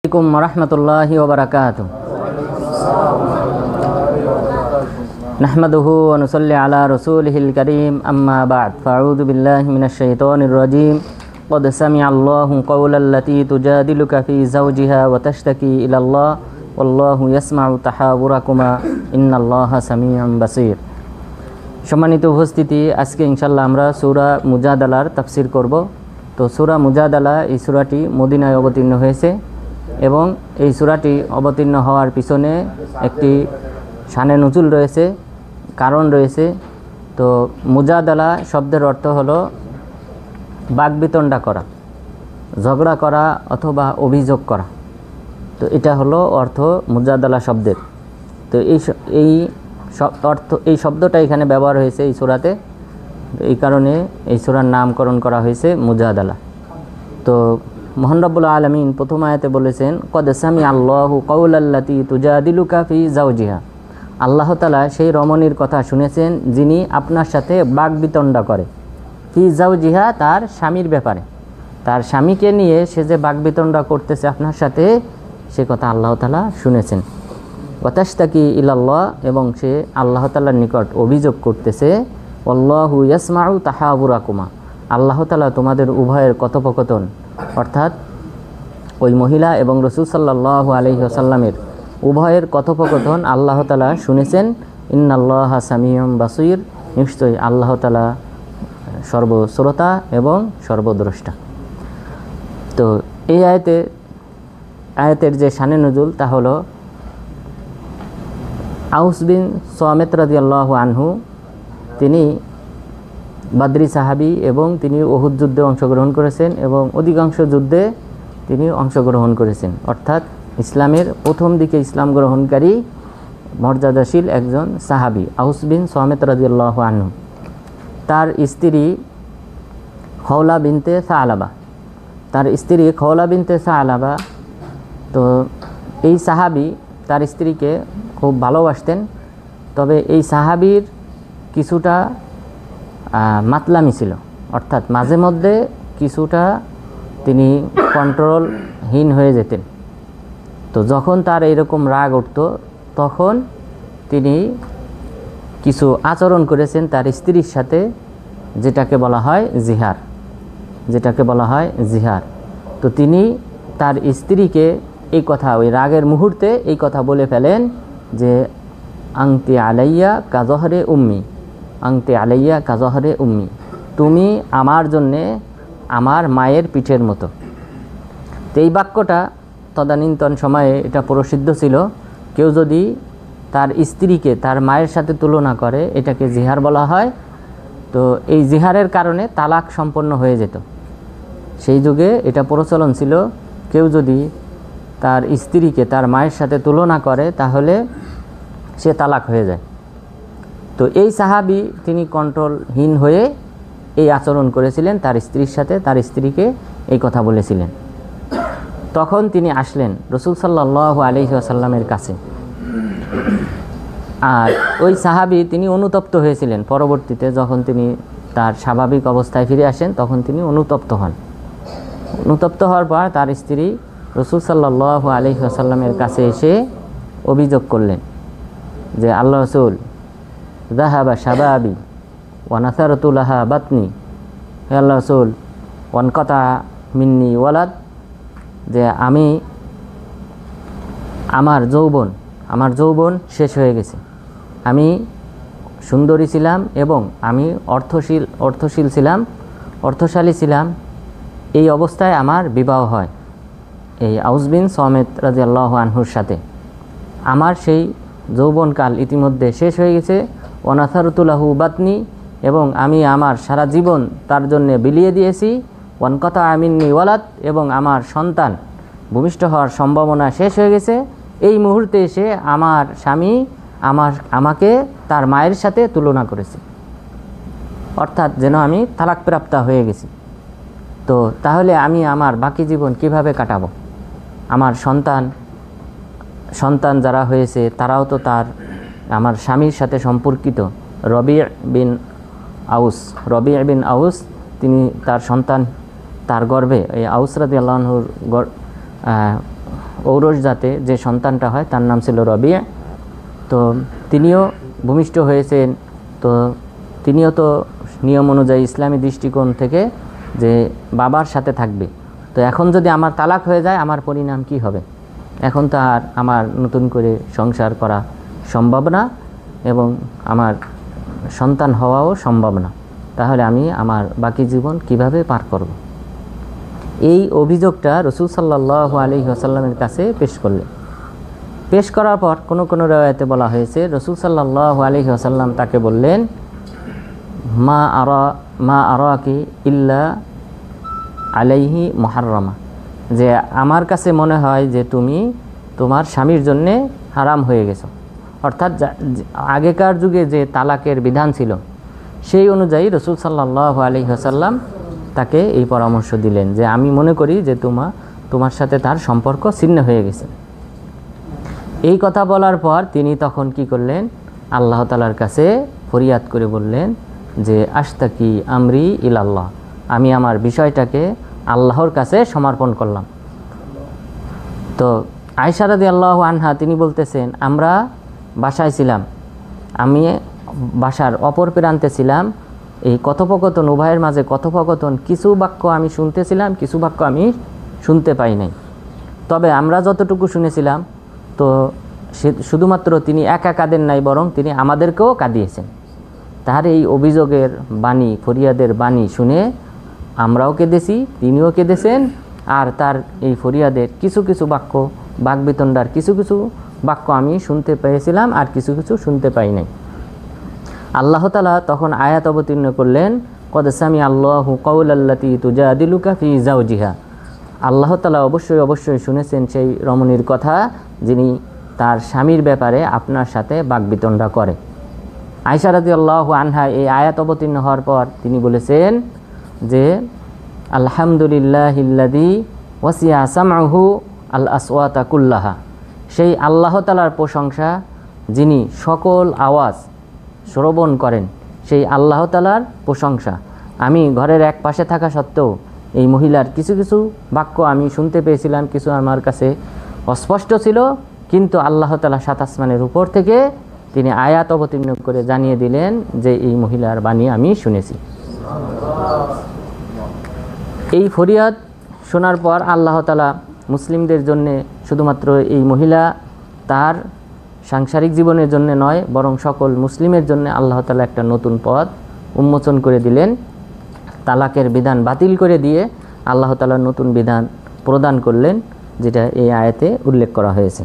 আলাইকুম ওয়া বারাকাতুহু। নাহমাদুহু ওয়া নুসাল্লি আলা রাসূলিহিল কারীম, আম্মা বা'দ। ফাআউযু বিল্লাহি মিনাশ শাইতানির রাজীম। ক্বাদ সামি'আল্লাহু কাওলাল্লাতী তুজাদিলুকা ফী যাওজিহা ওয়া তাশতাকী ইলাল্লাহ ওয়াল্লাহু ইয়াসমা'ু তাহাওয়ারাকুমা ইন্নাল্লাহা সামিউন বাসীর। সম্মানিত উপস্থিতি, আজকে ইনশাআল্লাহ আমরা সূরা মুজাদালার তাফসীর করব। তো সূরা মুজাদালা, এই সূরাটি মদিনায় অবতীর্ণ হয়েছে এবং এই সূরাটি অবতীর্ণ হওয়ার পিছনে একটি শানে নুজুল রয়েছে, কারণ রয়েছে। তো মুজাদালা শব্দের অর্থ হলো বাকবিতণ্ডা করা, ঝগড়া করা অথবা অভিযোগ করা। তো এটা হলো অর্থ মুজাদালা শব্দের। তো এই শব্দটা এখানে ব্যবহার হয়েছে এই সূরাতে, এই কারণে এই সূরার নামকরণ করা হয়েছে মুজাদালা। তো মহান রব্বুল আলামিন প্রথম আয়াতে বলেছেন, ক্বাদ সামি'আল্লাহু কাওলাল্লাতী তুজাদিলুকা ফী যাওজিহা। আল্লাহ তাআলা সেই রমণীর কথা শুনেছেন যিনি আপনার সাথে বাকবিতণ্ডা করে। ফী যাওজিহা, তার স্বামীর ব্যাপারে, তার স্বামীকে নিয়ে সে যে বাকবিতণ্ডা করতেছে আপনার সাথে, সে কথা আল্লাহ তাআলা শুনেছেন। ওয়া তাশতাকী ইলাল্লাহ, এবং সে আল্লাহ তাআলার নিকট অভিযোগ করতেছে। আল্লাহু ইয়াসমা'ু তাহাওয়ারাকুমা, আল্লাহ তাআলা তোমাদের উভয়ের কথোপকথন, অর্থাৎ ওই মহিলা এবং রাসূল সাল্লাল্লাহু আলাইহি ওয়াসাল্লামের উভয়ের কথোপকথন আল্লাহ তাআলা শুনেছেন। ইন্নাল্লাহা সামিউন বাসীর, নিশ্চয়ই আল্লাহ তাআলা সর্বশ্রোতা এবং সর্বদ্রষ্টা। তো এই আয়াতের যে শানে নুজুল তা হলো, আউস বিন সামিত রাদিয়াল্লাহু আনহু, তিনি বাদরি সাহাবী এবং তিনি উহুদ যুদ্ধে অংশগ্রহণ করেছেন এবং অধিকাংশ যুদ্ধে তিনি অংশগ্রহণ করেছেন। অর্থাৎ ইসলামের প্রথম দিকে ইসলাম গ্রহণকারী মর্যাদাশীল একজন সাহাবী আউস বিন সামিত রাদিয়াল্লাহু আনহু। তার স্ত্রী খওলা বিনতে সালাবা, তো এই সাহাবী তার স্ত্রীকে খুব ভালোবাসতেন। তবে এই সাহাবীর কিছুটা মাতলামি ছিল, অর্থাৎ মাঝে মধ্যে কিছুটা তিনি কন্ট্রোলহীন হয়ে যেতেন। তো যখন তার এরকম রাগ উঠত, তখন তিনি কিছু আচরণ করেছেন তার স্ত্রীর সাথে, যেটাকে বলা হয় জিহার। তো তিনি তার স্ত্রীকে এই কথা, ওই রাগের মুহূর্তে এই কথা বলে ফেলেন যে, আংতি আলাইয়া কাজহরে উম্মি, তুমি আমার জন্যে আমার মায়ের পিঠের মতো। তো এই বাক্যটা তদানীন্তন সময়ে এটা প্রসিদ্ধ ছিল। কেউ যদি তার স্ত্রীকে তার মায়ের সাথে তুলনা করে, এটাকে জিহার বলা হয়। তো এই জিহারের কারণে তালাক সম্পন্ন হয়ে যেত। সেই যুগে এটা প্রচলন ছিল, কেউ যদি তার স্ত্রীকে তার মায়ের সাথে তুলনা করে তাহলে সে তালাক হয়ে যায়। তো এই সাহাবী তিনি কন্ট্রোলহীন হয়ে এই আচরণ করেছিলেন তার স্ত্রীর সাথে, তার স্ত্রীকে এই কথা বলেছিলেন। তখন তিনি আসলেন রাসূল সাল্লাল্লাহু আলাইহি ওয়াসাল্লামের কাছে। আর ওই সাহাবী তিনি অনুতপ্ত হয়েছিলেন। পরবর্তীতে যখন তিনি তার স্বাভাবিক অবস্থায় ফিরে আসেন, তখন তিনি অনুতপ্ত হওয়ার পর তার স্ত্রী রাসূল সাল্লাল্লাহু আলাইহি ওয়াসাল্লামের কাছে এসে অভিযোগ করলেন যে, আল্লাহ রাসূল, যাহাবা শাবাবি ওয়া নাসারতু লাহা বাতনি, হে আল্লাহ রাসূল, ওয়ানকাতা মিন্নি ওয়ালাদ, যে আমার যৌবন শেষ হয়ে গেছে। আমি সুন্দরী ছিলাম এবং আমি অর্থশালী ছিলাম। এই অবস্থায় আমার বিবাহ হয় এই আউস বিন সামিত রাদিয়াল্লাহু আনহুর সাথে। আমার সেই যৌবনকাল ইতিমধ্যে শেষ হয়ে গেছে। ওয়ানাসারতু লাহু বাতনি, এবং আমি আমার সারা জীবন তার জন্য বিলিয়ে দিয়েছি। ওয়ানকাতা মিন্নি ওয়ালাদ, এবং আমার সন্তান ভূমিষ্ঠ হওয়ার সম্ভাবনা শেষ হয়ে গেছে। এই মুহূর্তে এসে আমার স্বামী আমাকে তার মায়ের সাথে তুলনা করেছে, অর্থাৎ যেন আমি তালাকপ্রাপ্তা হয়ে গেছি। তো তাহলে আমি আমার বাকি জীবন কিভাবে কাটাবো? আমার সন্তান যারা হয়েছে তারাও তো আমার স্বামীর সাথে সম্পর্কিত। রবি' বিন আউস তিনি তার সন্তান তার গর্ভে, এই আউস রাদিয়াল্লাহু আনহুর ঔরস জাতে যে সন্তানটা হয় তার নাম ছিল রবি'। তো তিনিও ভূমিষ্ঠ হয়েছেন। তো তিনিও তো নিয়ম অনুযায়ী ইসলামী দৃষ্টিকোণ থেকে যে বাবার সাথে থাকবে। তো এখন যদি আমার তালাক হয়ে যায় আমার পরিণাম কি হবে? এখন তো আর আমার নতুন করে সংসার করা সম্ভব না এবং আমার সন্তান হওয়াও সম্ভব না। তাহলে আমি আমার বাকি জীবন কিভাবে পার করব? এই অভিযোগটা রাসূল সাল্লাল্লাহু আলাইহি ওয়াসাল্লামের কাছে পেশ করলেন। পেশ করার পর কোনো কোনো riwayate বলা হয়েছে রাসূল সাল্লাল্লাহু আলাইহি ওয়াসাল্লাম তাকে বললেন, মা আরাকি ইল্লা আলাইহি মুহাররামা, যে আমার কাছে মনে হয় যে তুমি তোমার স্বামীর জন্যে হারাম হয়ে গেছো। অর্থাৎ আগেকার যুগে যে তালাকের বিধান ছিল সেই অনুযায়ী রাসূল সাল্লাল্লাহু আলাইহি ওয়াসাল্লাম তাকে এই পরামর্শ দিলেন যে আমি মনে করি যে তোমার সাথে তার সম্পর্ক ছিন্ন হয়ে গেছে। এই কথা বলার পর তিনি তখন কি করলেন? আল্লাহ তাআলার কাছে ফরিয়াদ করে বললেন যে আশতাকি আমরি ইলাল্লাহ, আমি আমার বিষয়টাকে আল্লাহর কাছে সমর্পণ করলাম। তো আয়েশা রাদিয়াল্লাহু আনহা তিনি বলতেছেন, আমরা বাসায় ছিলাম, আমি বাসার অপর প্রান্তে ছিলাম, এই কথোপকথন উভয়ের মাঝে কথোপকথন কিছু বাক্য আমি শুনতেছিলাম, কিছু বাক্য আমি শুনতে পাই নাই। তবে আমরা যতটুকু শুনেছিলাম তো শুধুমাত্র তিনি একা কাঁদেন নাই, বরং তিনি আমাদেরকেও কাঁদিয়েছেন। তার এই অভিযোগের বাণী, ফরিয়াদের বাণী শুনে আমরাও কেঁদেছি, তিনিও কেঁদেছেন। আর তার এই ফরিয়াদের কিছু কিছু বাক্য, বাকবিতণ্ডার কিছু কিছু বাক্য আমি শুনতে পেয়েছিলাম, আর কিছু কিছু শুনতে পাই নাই। আল্লাহ তাআলা তখন আয়াত অবতীর্ণ করলেন, কদ সামি আল্লাহু কাওলাল্লাতী তুজাদিলুকা ফি যাওজিহা, আল্লাহ তাআলা অবশ্যই শুনেছেন সেই রমণীর কথা যিনি তার স্বামীর ব্যাপারে আপনার সাথে বাকবিতণ্ডা করে। আয়েশা রাদিয়াল্লাহু আনহা এই আয়াত অবতীর্ণ হওয়ার পর তিনি বলেছেন যে আলহামদুলিল্লাহিল্লাযী ওয়াসিআ সামউহু আল আসওয়াতা কুল্লাহা, সেই আল্লাহ তাআলার প্রশংসা যিনি সকল আওয়াজ শ্রবণ করেন, সেই আল্লাহ তাআলার প্রশংসা। আমি ঘরের এক পাশে থাকা সত্ত্বেও এই মহিলার কিছু কিছু বাক্য আমি শুনতে পেয়েছিলাম, কিছু আমার কাছে অস্পষ্ট ছিল, কিন্তু আল্লাহ তাআলা সাত আসমানের উপর থেকে তিনি আয়াত অবতীর্ণ করে জানিয়ে দিলেন যে এই মহিলার বাণী আমি শুনেছি। এই ফরিয়াদ শোনার পর আল্লাহ তাআলা মুসলিমদের জন্য শুধুমাত্র এই মহিলা তার সাংসারিক জীবনের জন্য নয়, বরং সকল মুসলিমের জন্য আল্লাহ তাআলা একটা নতুন পথ উন্মোচন করে দিলেন। তালাকের বিধান বাতিল করে দিয়ে আল্লাহ তাআলা নতুন বিধান প্রদান করলেন, যেটা এই আয়াতে উল্লেখ করা হয়েছে।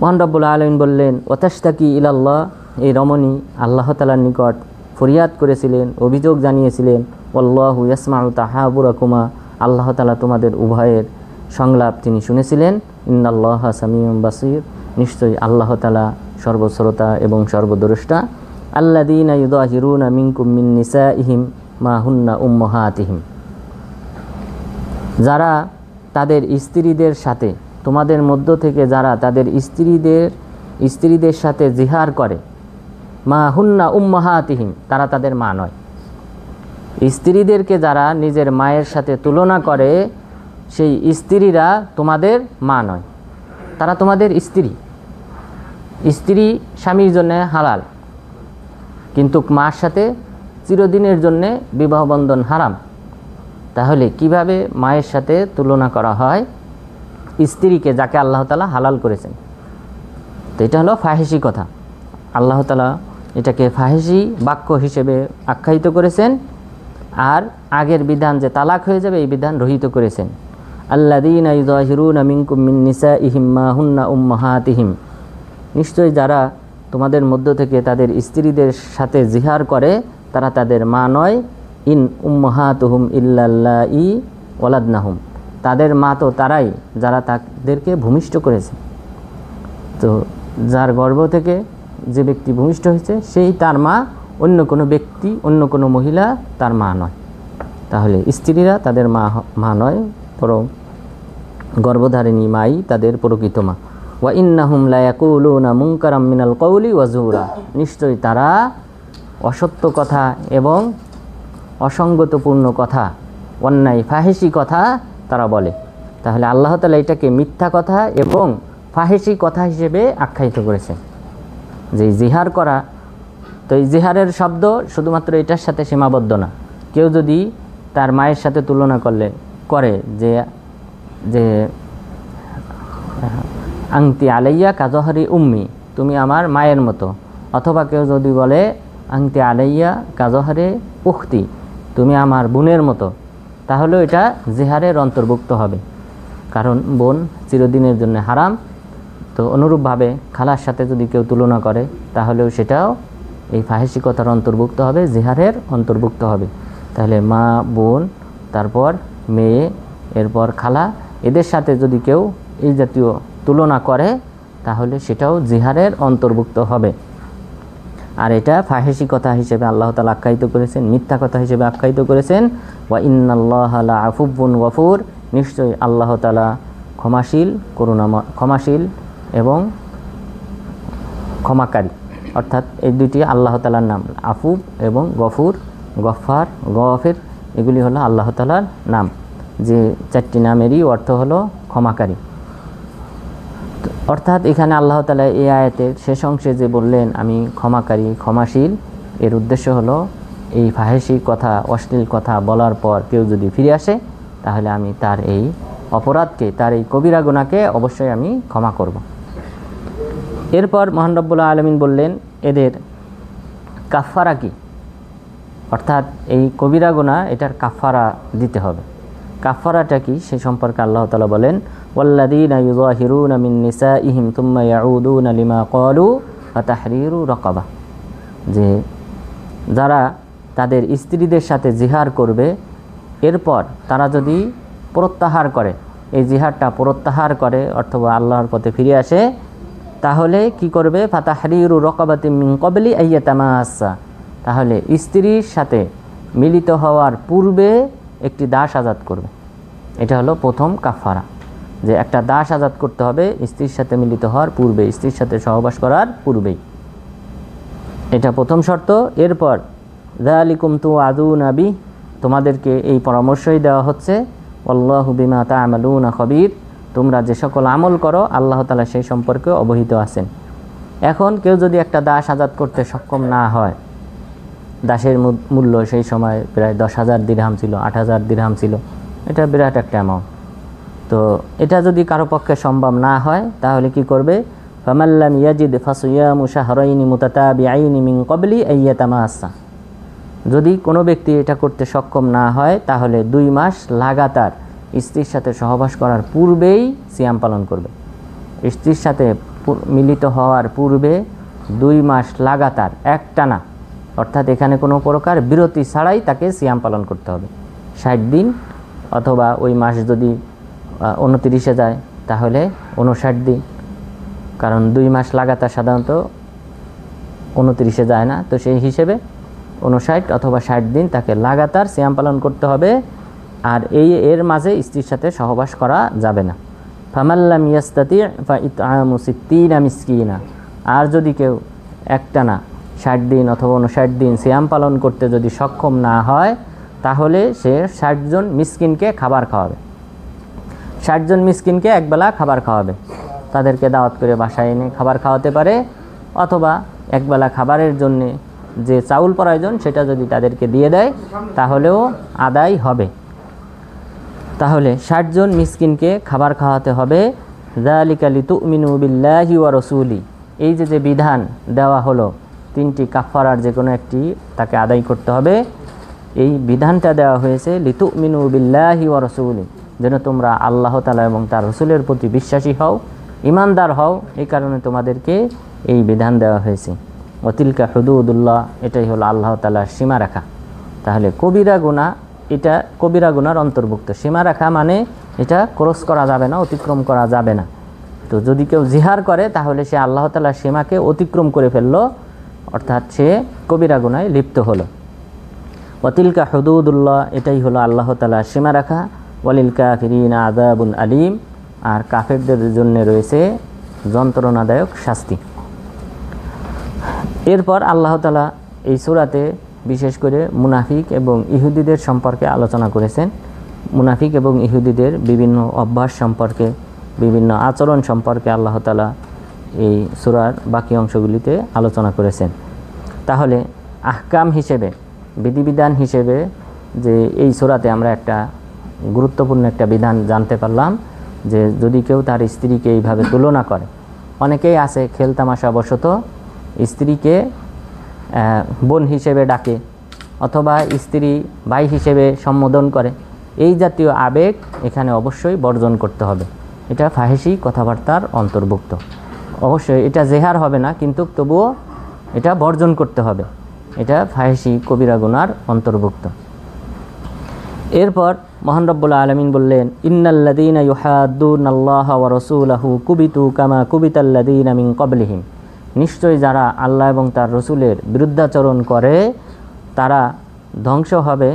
মহান রব্বুল আলামিন বললেন, ওয়াতাশতাকি ইলাল্লাহ, এই রমণী আল্লাহ তাআলার নিকট ফরিয়াদ করেছিলেন, অভিযোগ জানিয়েছিলেন। ওয়াল্লাহু ইয়াসমাউ তাহাবুরাকুমা, আল্লাহ তাআলা তোমাদের উভয়ের সংলাপ তিনি শুনেছিলেন। ইন্নাল্লাহা সামিউন বাসীর, নিশ্চয়ই আল্লাহ তাআলা সর্বশ্রোতা এবং সর্বদ্রষ্টা। আল্লাযীনা ইউযাহিরুনা মিনকুম মিন নিসাইহিম মা হুন্না উম্মাহাতিহিম, যারা তাদের স্ত্রীদের সাথে, তোমাদের মধ্য থেকে যারা তাদের স্ত্রীদের সাথে জিহার করে, মা হুন্না উম্মাহাতিহিম, তারা তাদের মা নয়। স্ত্রীদেরকে যারা নিজের মায়ের সাথে তুলনা করে, সেই স্ত্রীরা তোমাদের মা নয়, তারা তোমাদের স্ত্রী। স্ত্রী স্বামীর জন্য হালাল, কিন্তু মার সাথে চিরদিনের জন্য বিবাহ বন্ধন হারাম। তাহলে কিভাবে মায়ের সাথে তুলনা করা হয় স্ত্রীকে, যাকে আল্লাহ তাআলা হালাল করেছেন? তো এটা হলো ফাহিশি কথা। আল্লাহ তাআলা এটাকে ফাহিশি বাক্য হিসেবে আখ্যায়িত করেছেন। আর আগের বিধান যে তালাক হয়ে যাবে এই বিধান রহিত করেছেন। আল্লাযীনা ইউযাহিরুনা মিনকুম মিন নিসাইহিম মা হুন্না উম্মাহাতিহিম, নিশ্চয়ই যারা তোমাদের মধ্য থেকে তাদের স্ত্রীদের সাথে জিহার করে তারা তাদের মা নয়। ইন উম্মাহাতুহুম ইল্লাল্লাহি ওয়ালাদনাহুম, তাদের মা তো তারাই যারা তাদেরকে ভূমিষ্ঠ করেছে। তো যার গর্ভ থেকে যে ব্যক্তি ভূমিষ্ঠ হয়েছে সেই তার মা, অন্য কোনো ব্যক্তি, অন্য কোনো মহিলা তার মা নয়। তাহলে স্ত্রীরা তাদের মা নয়, বরং গর্ভধারিণী মাই তাদের প্রকৃত মা। ওয়া ইন্নাহুম লা ইয়াকুলুনা মুনকারাম মিনাল কওলি ওয়া যুরা, নিশ্চয়ই তারা অসত্য কথা এবং অসঙ্গতপূর্ণ কথা, অন্যায় ফাহিশি কথা তারা বলে। তাহলে আল্লাহ তাআলা এটাকে মিথ্যা কথা এবং ফাহিশি কথা হিসেবে আখ্যায়িত করেছেন। যে জিহার করা, তো এই জিহারের শব্দ শুধুমাত্র এটার সাথে সীমাবদ্ধ না। কেউ যদি তার মায়ের সাথে তুলনা করে যে যে আংতি আলাইয়া কাজহরি উম্মি, তুমি আমার মায়ের মতো, অথবা কেউ যদি বলে আংতি আলাইয়া কাজহরে উখতি, তুমি আমার বোনের মতো, তাহলেও এটা জিহারের অন্তর্ভুক্ত হবে, কারণ বোন চিরদিনের জন্য হারাম। তো অনুরূপভাবে খালার সাথে যদি কেউ তুলনা করে তাহলেও সেটাও এই ফাহিশিকতার অন্তর্ভুক্ত হবে, জিহারের অন্তর্ভুক্ত হবে। তাহলে মা, বোন, তারপর মেয়ে, এরপর খালা, এদের সাথে যদি কেউ এই জাতীয় তুলনা করে তাহলে সেটাও জিহারের অন্তর্ভুক্ত হবে। আর এটা ফাহিশি কথা হিসেবে আল্লাহ তাআলা আখ্যায়িত করেছেন, মিথ্যা কথা হিসেবে আখ্যায়িত করেছেন। ওয়া ইন্নাল্লাহা লাআফুবুন গফুর, নিশ্চয়ই আল্লাহ তাআলা ক্ষমাশীল, ক্ষমাশীল এবং ক্ষমাকারী। অর্থাৎ এই দুইটি আল্লাহ তাআলার নাম, আফুব এবং গফুর, গফফার, গফির, এগুলি হলো আল্লাহ তাআলার নাম, যে চারটি নামেরই অর্থ হলো ক্ষমাকারী। অর্থাৎ এখানে আল্লাহ তাআলা এই আয়াতের শেষ অংশে যে বললেন আমি ক্ষমাকারী, ক্ষমাশীল, এর উদ্দেশ্য হলো এই ফাহিশি কথা, অশ্লীল কথা বলার পর কেউ যদি ফিরে আসে তাহলে আমি তার এই অপরাধকে, তার এই কবিরা গুনাহকে অবশ্যই আমি ক্ষমা করব। এরপর মহান রব্বুল আলামিন বললেন এদের কাফারা কি, অর্থাৎ এই কবিরা গুনাহ এটার কাফারা দিতে হবে। কাফারাটা কি সে সম্পর্কে আল্লাহ তাআলা বলেন ওয়াল্লাযীনা ইউযাহিরুনা মিন নিসাইহিম থুম্মা ইয়াউদুনা লিমা ক্বালু ফাতাহরিরু রাকাবা, যে যারা তাদের স্ত্রীদের সাথে জিহার করবে, এরপর তারা যদি প্রত্যাহার করে, এই জিহারটা প্রত্যাহার করে অথবা আল্লাহর পথে ফিরে আসে, তাহলে কি করবে? ফাতাহরিরু রাকাবাতিন মিন ক্বাবলি আইয়াতামাসসা, তাহলে স্ত্রীর সাথে মিলিত হওয়ার পূর্বে একটি দাস আজাদ করবে। এটা হলো প্রথম কাফারা, যে একটা দাস আজাদ করতে হবে স্ত্রীর সাথে মিলিত হওয়ার পূর্বে, স্ত্রীর সাথে সহবাস করার পূর্বেই, এটা প্রথম শর্ত। এরপর যালিকুম তুআদুনা বি, তোমাদেরকে এই পরামর্শই দেওয়া হচ্ছে, আল্লাহু বিমা তা'মালুনা খবীর, তোমরা যে সকল আমল করো আল্লাহ তাআলা সেই সম্পর্কে অবহিত আছেন। এখন কেউ যদি একটা দাস আজাদ করতে সক্ষম না হয়, দাসের মূল্য সেই সময় প্রায় 10,000 দিরহাম ছিল, 8,000 দিরহাম ছিল, এটা বিরাট একটা অ্যামাউন্ট। তো এটা যদি কারো পক্ষে সম্ভব না হয় তাহলে কি করবে? ফামাল্লাম ইয়াজিদ ফাসিয়ামু শাহরাইনি মুতাতাবিআইনি মিন ক্বাবলি আইয়াতামাসসা, যদি কোনো ব্যক্তি এটা করতে সক্ষম না হয় তাহলে 2 মাস লাগাতার স্ত্রীর সাথে সহবাস করার পূর্বেই সিয়াম পালন করবে। স্ত্রীর সাথে মিলিত হওয়ার পূর্বে 2 মাস লাগাতার একটানা, অর্থাৎ এখানে কোনো প্রকার বিরতি ছাড়াই তাকে সিয়াম পালন করতে হবে 60 দিন, অথবা ওই মাস যদি 29-এ যায় তাহলে 59 দিন, কারণ 2 মাস লাগাতার সাধারণত 29-এ যায় না, তো সেই হিসেবে 59 অথবা 60 দিন তাকে লাগাতার সিয়াম পালন করতে হবে। আর এর মাঝে স্ত্রীর সাথে সহবাস করা যাবে না। ফামাল্লাম ইয়াস্তাতি ফা ইতআমু 60 মিসকিনা, আর যদি কেউ একটানা 60 দিন অথবা 59 দিন সিয়াম পালন করতে যদি সক্ষম না হয় তাহলে সে 60 জন মিসকিনকে খাবার খাওয়াবে। 60 জন মিসকিনকে একবেলা খাবার খাওয়াবে, তাদেরকে দাওয়াত করে বাসায় এনে খাবার খাওয়াতে পারে, অথবা একবেলা খাবারের জন্য যে চাউল প্রয়োজন সেটা যদি তাদেরকে দিয়ে দেয় তাহলেও আদায় হবে। তাহলে 60 জন মিসকিনকে খাবার খাওয়াতে হবে। যালিকা লিতুমিনু বিল্লাহি ওয়া রাসূলি, এই যে বিধান দেওয়া হলো 3টি কাফারার যে কোনো একটি তাকে আদায় করতে হবে, এই বিধানটা দেওয়া হয়েছে লিতুমিনু বিল্লাহি ওয়া রাসূলি, যেন তোমরা আল্লাহ তাআলা এবং তার রাসূলের প্রতি বিশ্বাসী হও, ঈমানদার হও, এই কারণে তোমাদেরকে এই বিধান দেওয়া হয়েছে। ওয়া তিলকা হুদুদুল্লাহ, এটাই হলো আল্লাহ তাআলার সীমারেখা। তাহলে কবিরা গুনাহ, এটা কবিরা গুনার অন্তর্ভুক্ত। সীমারেখা মানে এটা ক্রস করা যাবে না, অতিক্রম করা যাবে না। তো যদি কেউ জিহার করে তাহলে সে আল্লাহ তাআলার সীমাকে অতিক্রম করে ফেললো, অর্থাৎ সে কবিরা গুনায় লিপ্ত হলো। ওয়া তিলকা হুদুদুল্লাহ, এটাই হলো আল্লাহ তাআলার সীমারেখা। ওয়ালিল কাফিরিনা আযাবুন আলীম, আর কাফেরদের জন্য রয়েছে যন্ত্রণাদায়ক শাস্তি। এরপর আল্লাহ তাআলা এই সূরাতে বিশেষ করে মুনাফিক এবং ইহুদিদের সম্পর্কে আলোচনা করেছেন। মুনাফিক এবং ইহুদিদের বিভিন্ন অভ্যাস সম্পর্কে, বিভিন্ন আচরণ সম্পর্কে আল্লাহ তাআলা এই সূরার বাকি অংশগুলিতে আলোচনা করেছেন। তাহলে আহকাম হিসেবে, বিধিবিধান হিসেবে যে এই সূরাতে আমরা একটা গুরুত্বপূর্ণ একটা বিধান জানতে পারলাম যে যদি কেউ তার স্ত্রীকে এইভাবে তুলনা করে, অনেকেই আছে খেলতামাশা বশত স্ত্রীকে বোন হিসেবে ডাকে অথবা স্ত্রী ভাই হিসেবে সম্বোধন করে, এই জাতীয় আবেগ এখানে অবশ্যই বর্জন করতে হবে। এটা ফাহিশি কথাবার্তার অন্তর্ভুক্ত। অবশ্যই এটা জেহার হবে না, কিন্তু তবুও এটা বর্জন করতে হবে। এটা ফাহিশি কবিরা গুনার অন্তর্ভুক্ত। এরপর মহান রব্বুল আলামিন বললেন, ইন্নাল্লাযীনা ইউহাদ্দুনাল্লাহা ওয়া রাসূলাহু কুবিতু কামা কুবিতাল্লাযীনা মিন ক্বাবলিহিম, নিশ্চয়ই যারা আল্লাহ এবং তার রসুলের বিরুদ্ধাচরণ করে তারা ধ্বংস হবে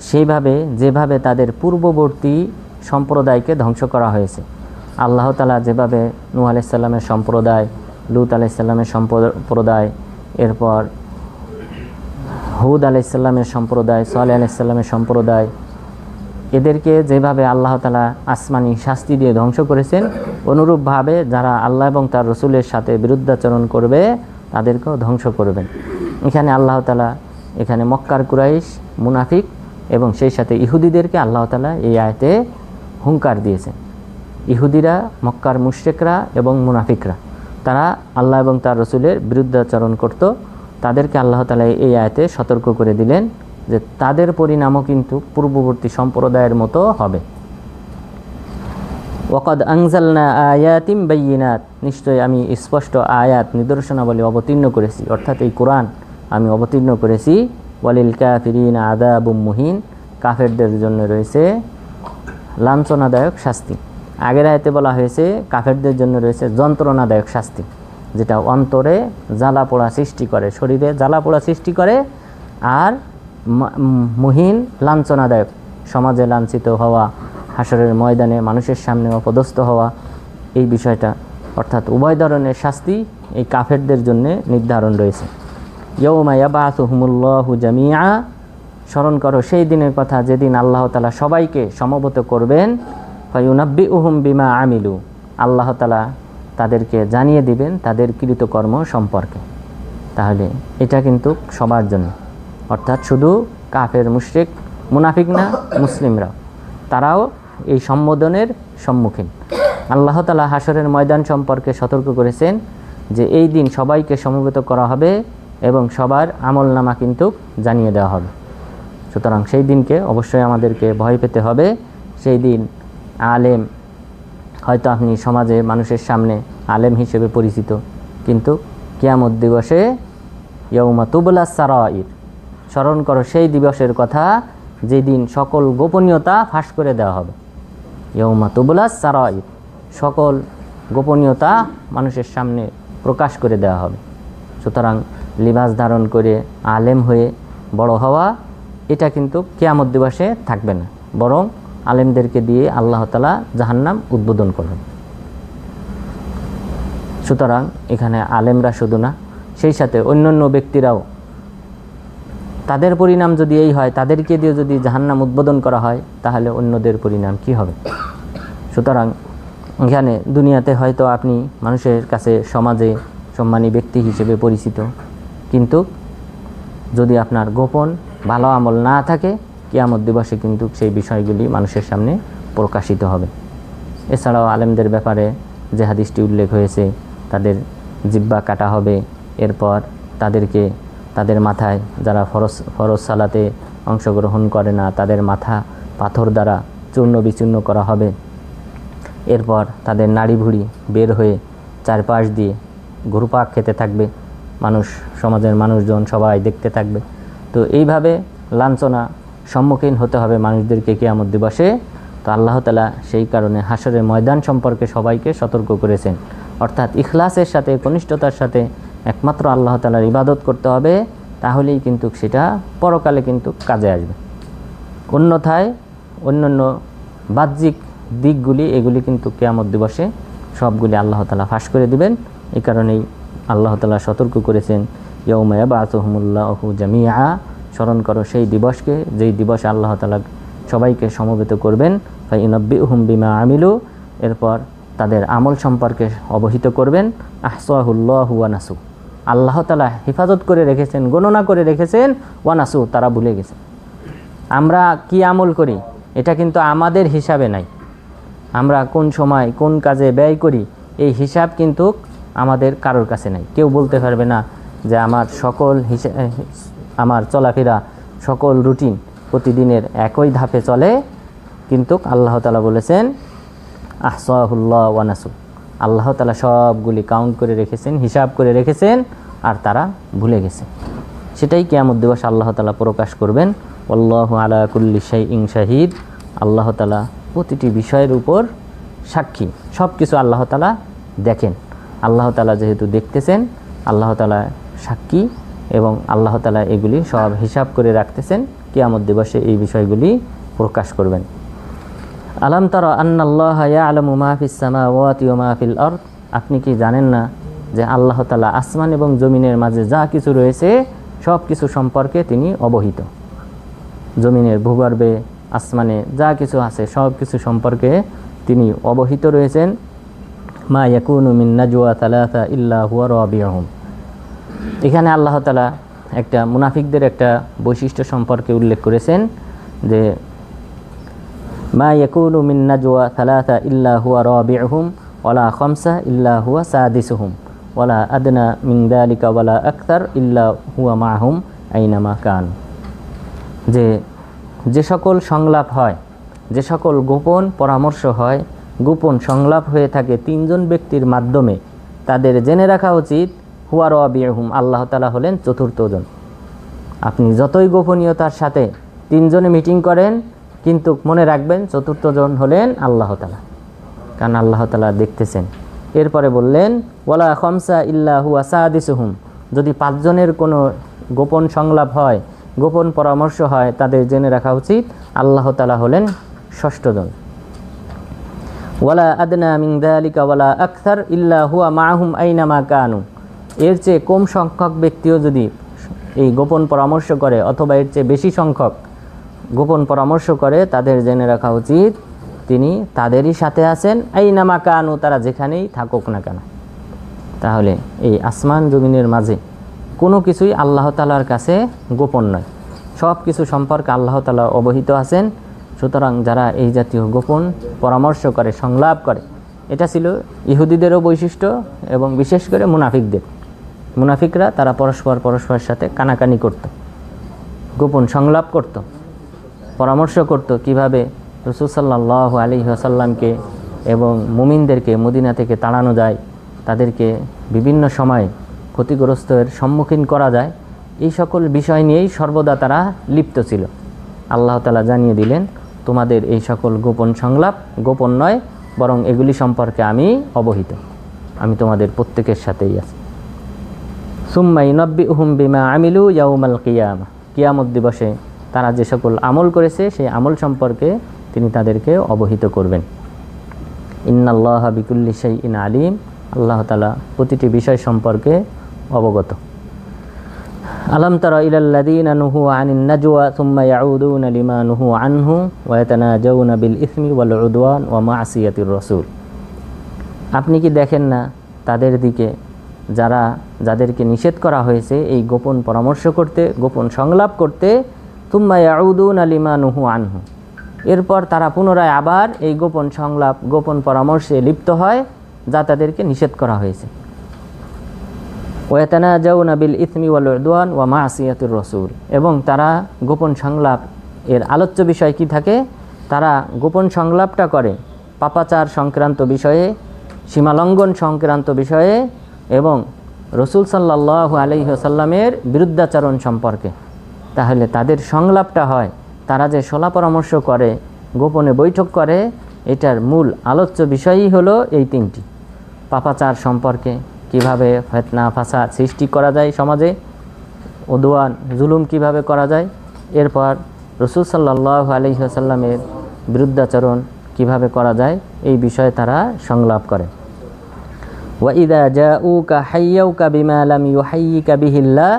সেইভাবে যেভাবে তাদের পূর্ববর্তী সম্প্রদায়কে ধ্বংস করা হয়েছে। আল্লাহ তাআলা যেভাবে নূহ আলাইহিস সালামের সম্প্রদায়, লূত আলাইহিস সালামের সম্প্রদায়, এরপর হুদ আলাইহিস সালামের সম্প্রদায়, সালেহ আলাইহিস সালামের সম্প্রদায়, এদেরকে যেভাবে আল্লাহ তাআলা আসমানি শাস্তি দিয়ে ধ্বংস করেছেন, অনুরূপভাবে যারা আল্লাহ এবং তার রসুলের সাথে বিরুদ্ধাচরণ করবে তাদেরকেও ধ্বংস করবেন। এখানে আল্লাহ তাআলা এখানে মক্কার কুরাইশ, মুনাফিক এবং সেই সাথে ইহুদিদেরকে আল্লাহ তাআলা এই আয়াতে হুঙ্কার দিয়েছেন। ইহুদিরা, মক্কার মুশরিকরা এবং মুনাফিকরা তারা আল্লাহ এবং তার রসুলের বিরুদ্ধাচরণ করত, তাদেরকে আল্লাহ তাআলা এই আয়াতে সতর্ক করে দিলেন যে তাদের পরিণামও কিন্তু পূর্ববর্তী সম্প্রদায়ের মতো হবে। ওয়াকাদ আনজালনা আয়াতিম বাইয়িনাত, নিশ্চয় আমি স্পষ্ট আয়াত নিদর্শনাবলী অবতীর্ণ করেছি, অর্থাৎ এই কোরআন আমি অবতীর্ণ করেছি। ওয়ালিল কাফিরিনা আযাবুম মুহিন, কাফেরদের জন্য রয়েছে লাঞ্ছনাদায়ক শাস্তি। আগের আয়াতে বলা হয়েছে কাফেরদের জন্য রয়েছে যন্ত্রণাদায়ক শাস্তি, যেটা অন্তরে জ্বালা পোড়া সৃষ্টি করে, শরীরে জ্বালা পোড়া সৃষ্টি করে। আর মুহিন লাঞ্ছনাদায়ক, সমাজে লাঞ্ছিত হওয়া, হাসরের ময়দানে মানুষের সামনে অপদস্থ হওয়া, এই বিষয়টা, অর্থাৎ উভয় ধরনের শাস্তি এই কাফেরদের জন্য নির্ধারণ রয়েছে। ইয়াউমা ইয়াবআসুহুমুল্লাহু জামিআ, স্মরণ করো সেই দিনের কথা যেদিন আল্লাহ তাআলা সবাইকে সমবেত করবেন। ফায়ুনাব্বিউহুম বিমা আমিলু, আল্লাহ তাআলা তাদেরকে জানিয়ে দিবেন তাদের কৃতকর্ম সম্পর্কে। তাহলে এটা কিন্তু সবার জন্য, অর্থাৎ শুধু কাফের, মুশরিক, মুনাফিক না, মুসলিমরা তারাও এই সম্বোধনের সম্মুখীন। আল্লাহ তাআলা হাসরের ময়দান সম্পর্কে সতর্ক করেছেন যে এই দিন সবাইকে সমবেত করা হবে এবং সবার আমলনামা কিন্তু জানিয়ে দেওয়া হবে। সুতরাং সেই দিনকে অবশ্যই আমাদেরকে ভয় পেতে হবে। সেই দিন আলেম, হয়তো আপনি সমাজে মানুষের সামনে আলেম হিসেবে পরিচিত, কিন্তু কিয়ামত দিবসে ইয়াউমা তুবলা সারাইর, স্মরণ করো সেই দিবসের কথা যেদিন সকল গোপনীয়তা ফাঁস করে দেওয়া হবে। ইয়াউমা তুবলা সারাইর, সকল গোপনীয়তা মানুষের সামনে প্রকাশ করে দেওয়া হবে। সুতরাং লিবাস ধারণ করে আলেম হয়ে বড় হওয়া, এটা কিন্তু কিয়ামত দিবসে থাকবে না, বরং আলেমদেরকে দিয়ে আল্লাহ তাআলা জাহান্নাম উদ্বোধন করবেন। সুতরাং এখানে আলেমরা শুধু না, সেই সাথে অন্যান্য ব্যক্তিরাও, তাদের পরিণাম যদি এই হয়, তাদেরকে দিয়ে যদি জাহান্নাম উদ্বোধন করা হয়, তাহলে অন্যদের পরিণাম কি হবে? সুতরাং এখানে দুনিয়াতে হয়তো আপনি মানুষের কাছে সমাজে সম্মানী ব্যক্তি হিসেবে পরিচিত, কিন্তু যদি আপনার গোপন ভালো আমল না থাকে, কিয়ামত দিবসে কিন্তু সেই বিষয়গুলি মানুষের সামনে প্রকাশিত হবে। এছাড়াও আলেমদের ব্যাপারে যে হাদিসটি উল্লেখ হয়েছে, তাদের জিহ্বা কাটা হবে, এরপর তাদেরকে তাদের মাথায়, যারা ফরজ সালাতে অংশগ্রহণ করে না, তাদের মাথা পাথর দ্বারা চূর্ণ বিচূর্ণ করা হবে। এরপর তাদের নাড়ি ভুঁড়ি বের হয়ে চারপাশ দিয়ে ঘুরপাক খেতে থাকবে, মানুষ, সমাজের মানুষজন সবাই দেখতে থাকবে। তো এইভাবে লাঞ্ছনা সম্মুখীন হতে হবে মানুষদেরকে কিয়ামত দিবসে। তো আল্লাহ তাআলা সেই কারণে হাসরের ময়দান সম্পর্কে সবাইকে সতর্ক করেছেন, অর্থাৎ ইখলাসের সাথে, ঘনিষ্ঠতার সাথে একমাত্র আল্লাহ তাআলার ইবাদত করতে হবে, তাহলেই কিন্তু সেটা পরকালে কিন্তু কাজে আসবে। অন্যথায় অন্যান্য বাহ্যিক দিকগুলি, এগুলি কিন্তু কিয়ামত দিবসে সবগুলি আল্লাহ তাআলা ফাঁস করে দিবেন। এই কারণেই আল্লাহ তাআলা সতর্ক করেছেন, ইয়াউমা ইয়াবআসুহুমুল্লাহু জামিআ, স্মরণ করো সেই দিবসকে যেই দিবসে আল্লাহ তাআলা সবাইকে সমবেত করবেন। ফাইনাব্বিউহুম বিমা আমিলু, এরপর তাদের আমল সম্পর্কে অবহিত করবেন। আহসাহুল্লাহু ওয়া নাসু, আল্লাহ তাআলা হেফাজত করে রেখেছেন, গণনা করে রেখেছেন। ওয়া নাসু, তারা ভুলে গেছে। আমরা কি আমল করি এটা কিন্তু আমাদের হিসাবে নাই। আমরা কোন সময় কোন কাজে ব্যয় করি এই হিসাব কিন্তু আমাদের কারোর কাছে নাই। কেউ বলতে পারবে না যে আমার সকল আমার চলাফেরা সকল রুটিন প্রতিদিনের একই ধাপে চলে। কিন্তু আল্লাহ তাআলা বলেছেন আহসাহুল্লাহ ওয়া নাসু, আল্লাহ তাআলা সবগুলি কাউন্ট করে রেখেছেন, হিসাব করে রেখেছেন, আর তারা ভুলে গেছে। সেটাই কিয়ামত দিবস আল্লাহ তাআলা প্রকাশ করবেন। আল্লাহু আলা কুল্লি শাইইন শাহিদ, আল্লাহ তাআলা প্রতিটি বিষয়ের উপর সাক্ষী। সব কিছু আল্লাহ তাআলা দেখেন। আল্লাহ তাআলা যেহেতু দেখতেছেন, আল্লাহ তাআলা সাক্ষী এবং আল্লাহ তাআলা এগুলি সব হিসাব করে রাখতেছেন। কিয়ামত দিবসে এই বিষয়গুলি প্রকাশ করবেন। আলাম তারা আন্নাল্লাহা ইয়ালামু মা ফিস সামাওয়াতি ওয়া মা ফিল আরদ, আপনি কি জানেন না যে আল্লাহ তাআলা আসমান এবং জমিনের মাঝে যা কিছু রয়েছে সব কিছু সম্পর্কে তিনি অবহিত। জমিনের ভূগর্ভে আসমানে যা কিছু আছে সব কিছু সম্পর্কে তিনি অবহিত রয়েছেন। মা ইয়াকুনু মিন নাজওয়া সালাসা ইল্লা হুয়া রাবিউহুম, এখানে আল্লাহ তাআলা একটা মুনাফিকদের একটা বৈশিষ্ট্য সম্পর্কে উল্লেখ করেছেন যে মা ইয়াকুনু মিন নাজওয়া সালাসা ইল্লা হুয়া রাবিউহুম ওয়ালা খামসা ইল্লা হুয়া সাদিসুহুম ওয়ালা আদনা মিন যালিকা ওয়ালা আকতার ইল্লা হুয়া মাআহুম আইনামা কান, যে সকল সংলাপ হয়, যে সকল গোপন পরামর্শ হয়, গোপন সংলাপ হয়ে থাকে তিনজন ব্যক্তির মাধ্যমে, তাদের জেনে রাখা উচিত হুয়া রাবিউহুম, আল্লাহ তাআলা হলেন চতুর্থজন। আপনি যতই গোপনীয়তার সাথে তিনজনে মিটিং করেন, কিন্তু মনে রাখবেন চতুর্থজন হলেন আল্লাহ তাআলা, কারণ আল্লাহ তাআলা দেখতেছেন। এরপরে বললেন ওয়ালা খামসা ইল্লা হুয়া সাদিসুহুম, যদি পাঁচজনের কোনো গোপন সংলাপ হয়, গোপন পরামর্শ হয়, তাদের জেনে রাখা উচিত আল্লাহ তাআলা হলেন ষষ্ঠজন। ওয়ালা আদনা মিন যালিকা ওয়ালা আকসার ইল্লা হুয়া মাআহুম আইনামা কানু, এর চেয়ে কম সংখ্যক ব্যক্তিও যদি এই গোপন পরামর্শ করে অথবা এর চেয়ে বেশি সংখ্যক গোপন পরামর্শ করে, তাদের জেনে রাখা উচিত তিনি তাদেরই সাথে আছেন। আইনামা কানু, তারা যেখানেই থাকুক না কেন। তাহলে এই আসমান জমিনের মাঝে কোনো কিছুই আল্লাহ তাআলার কাছে গোপন নয়, সব কিছু সম্পর্কে আল্লাহ তাআলা অবহিত আছেন। সুতরাং যারা এই জাতীয় গোপন পরামর্শ করে, সংলাপ করে, এটা ছিল ইহুদিদেরও বৈশিষ্ট্য এবং বিশেষ করে মুনাফিকদের। মুনাফিকরা তারা পরস্পরের সাথে কানাকানি করত, গোপন সংলাপ করত, পরামর্শ করত কিভাবে রাসূল সাল্লাল্লাহু আলাইহি ওয়াসাল্লামকে এবং মুমিনদেরকে মদিনা থেকে তাড়ানো যায়, তাদেরকে বিভিন্ন সময় ক্ষতিগ্রস্তের সম্মুখীন করা যায়। এই সকল বিষয় নিয়েই সর্বদা তারা লিপ্ত ছিল। আল্লাহ তাআলা জানিয়ে দিলেন তোমাদের এই সকল গোপন সংলাপ গোপন নয়, বরং এগুলি সম্পর্কে আমি অবহিত, আমি তোমাদের প্রত্যেকের সাথেই আছি। সুম্মা ইউনাব্বিউহুম বিমা আমিলু ইয়াউমাল কিয়ামা, কিয়ামত দিবসে তারা যে সকল আমল করেছে সেই আমল সম্পর্কে তিনি তাদেরকে অবহিত করবেন। ইন্নাল্লাহা বিকুল্লি শাইইন আলিম, আল্লাহ তাআলা প্রতিটি বিষয় সম্পর্কে অবগত। আলাম তারা ইলাল্লাযীনা নুহু আনিন নাজওয়া সুম্মা ইয়াউদুনা লিমা নুহু আনহু ওয়া ইয়াতানাজাউনা বিল ইসমি ওয়াল উদওয়ান ওয়া মা'সিয়াতির রাসূল, আপনি কি দেখেন না তাদের দিকে যাদেরকে নিষেধ করা হয়েছে এই গোপন পরামর্শ করতে, গোপন সংলাপ করতে। সুম্মা ইয়াউদুনা লিমা নুহু আনহু, এরপর তারা পুনরায় আবার এই গোপন সংলাপ গোপন পরামর্শে লিপ্ত হয় যা তাদেরকে নিষেধ করা হয়েছে। ওয়া ইয়াতানাজাউনা বিল ইসমি ওয়াল উদওয়ান ওয়া মা'সিয়াতির রাসূল, এবং তারা গোপন সংলাপ এর আলোচ্য বিষয় কি থাকে, তারা গোপন সংলাপটা করে পাপাচার সংক্রান্ত বিষয়ে, সীমালঙ্ঘন সংক্রান্ত বিষয়ে এবং রাসূল সাল্লাল্লাহু আলাইহি ওয়াসাল্লামের বিরুদ্ধাচরণ সম্পর্কে। তাহলে তাদের সংলাপটা হয়, তারা যে সলা পরামর্শ করে, গোপনে বৈঠক করে, এটার মূল আলোচ্য বিষয়ই হলো এই তিনটি। পাপাচার সম্পর্কে, কিভাবে ফিতনা ফাসাদ সৃষ্টি করা যায় সমাজে, উদওয়ান জুলুম কিভাবে করা যায়, এরপর রাসূল সাল্লাল্লাহু আলাইহি ওয়াসাল্লামের বিরুদ্ধাচরণ কিভাবে করা যায়, এই বিষয়ে তারা সংলাপ করে। ওয়া ইযা জাউকা হাইয়াউকা বিমা লাম ইউহাইয়িকা বিহিল্লাহ,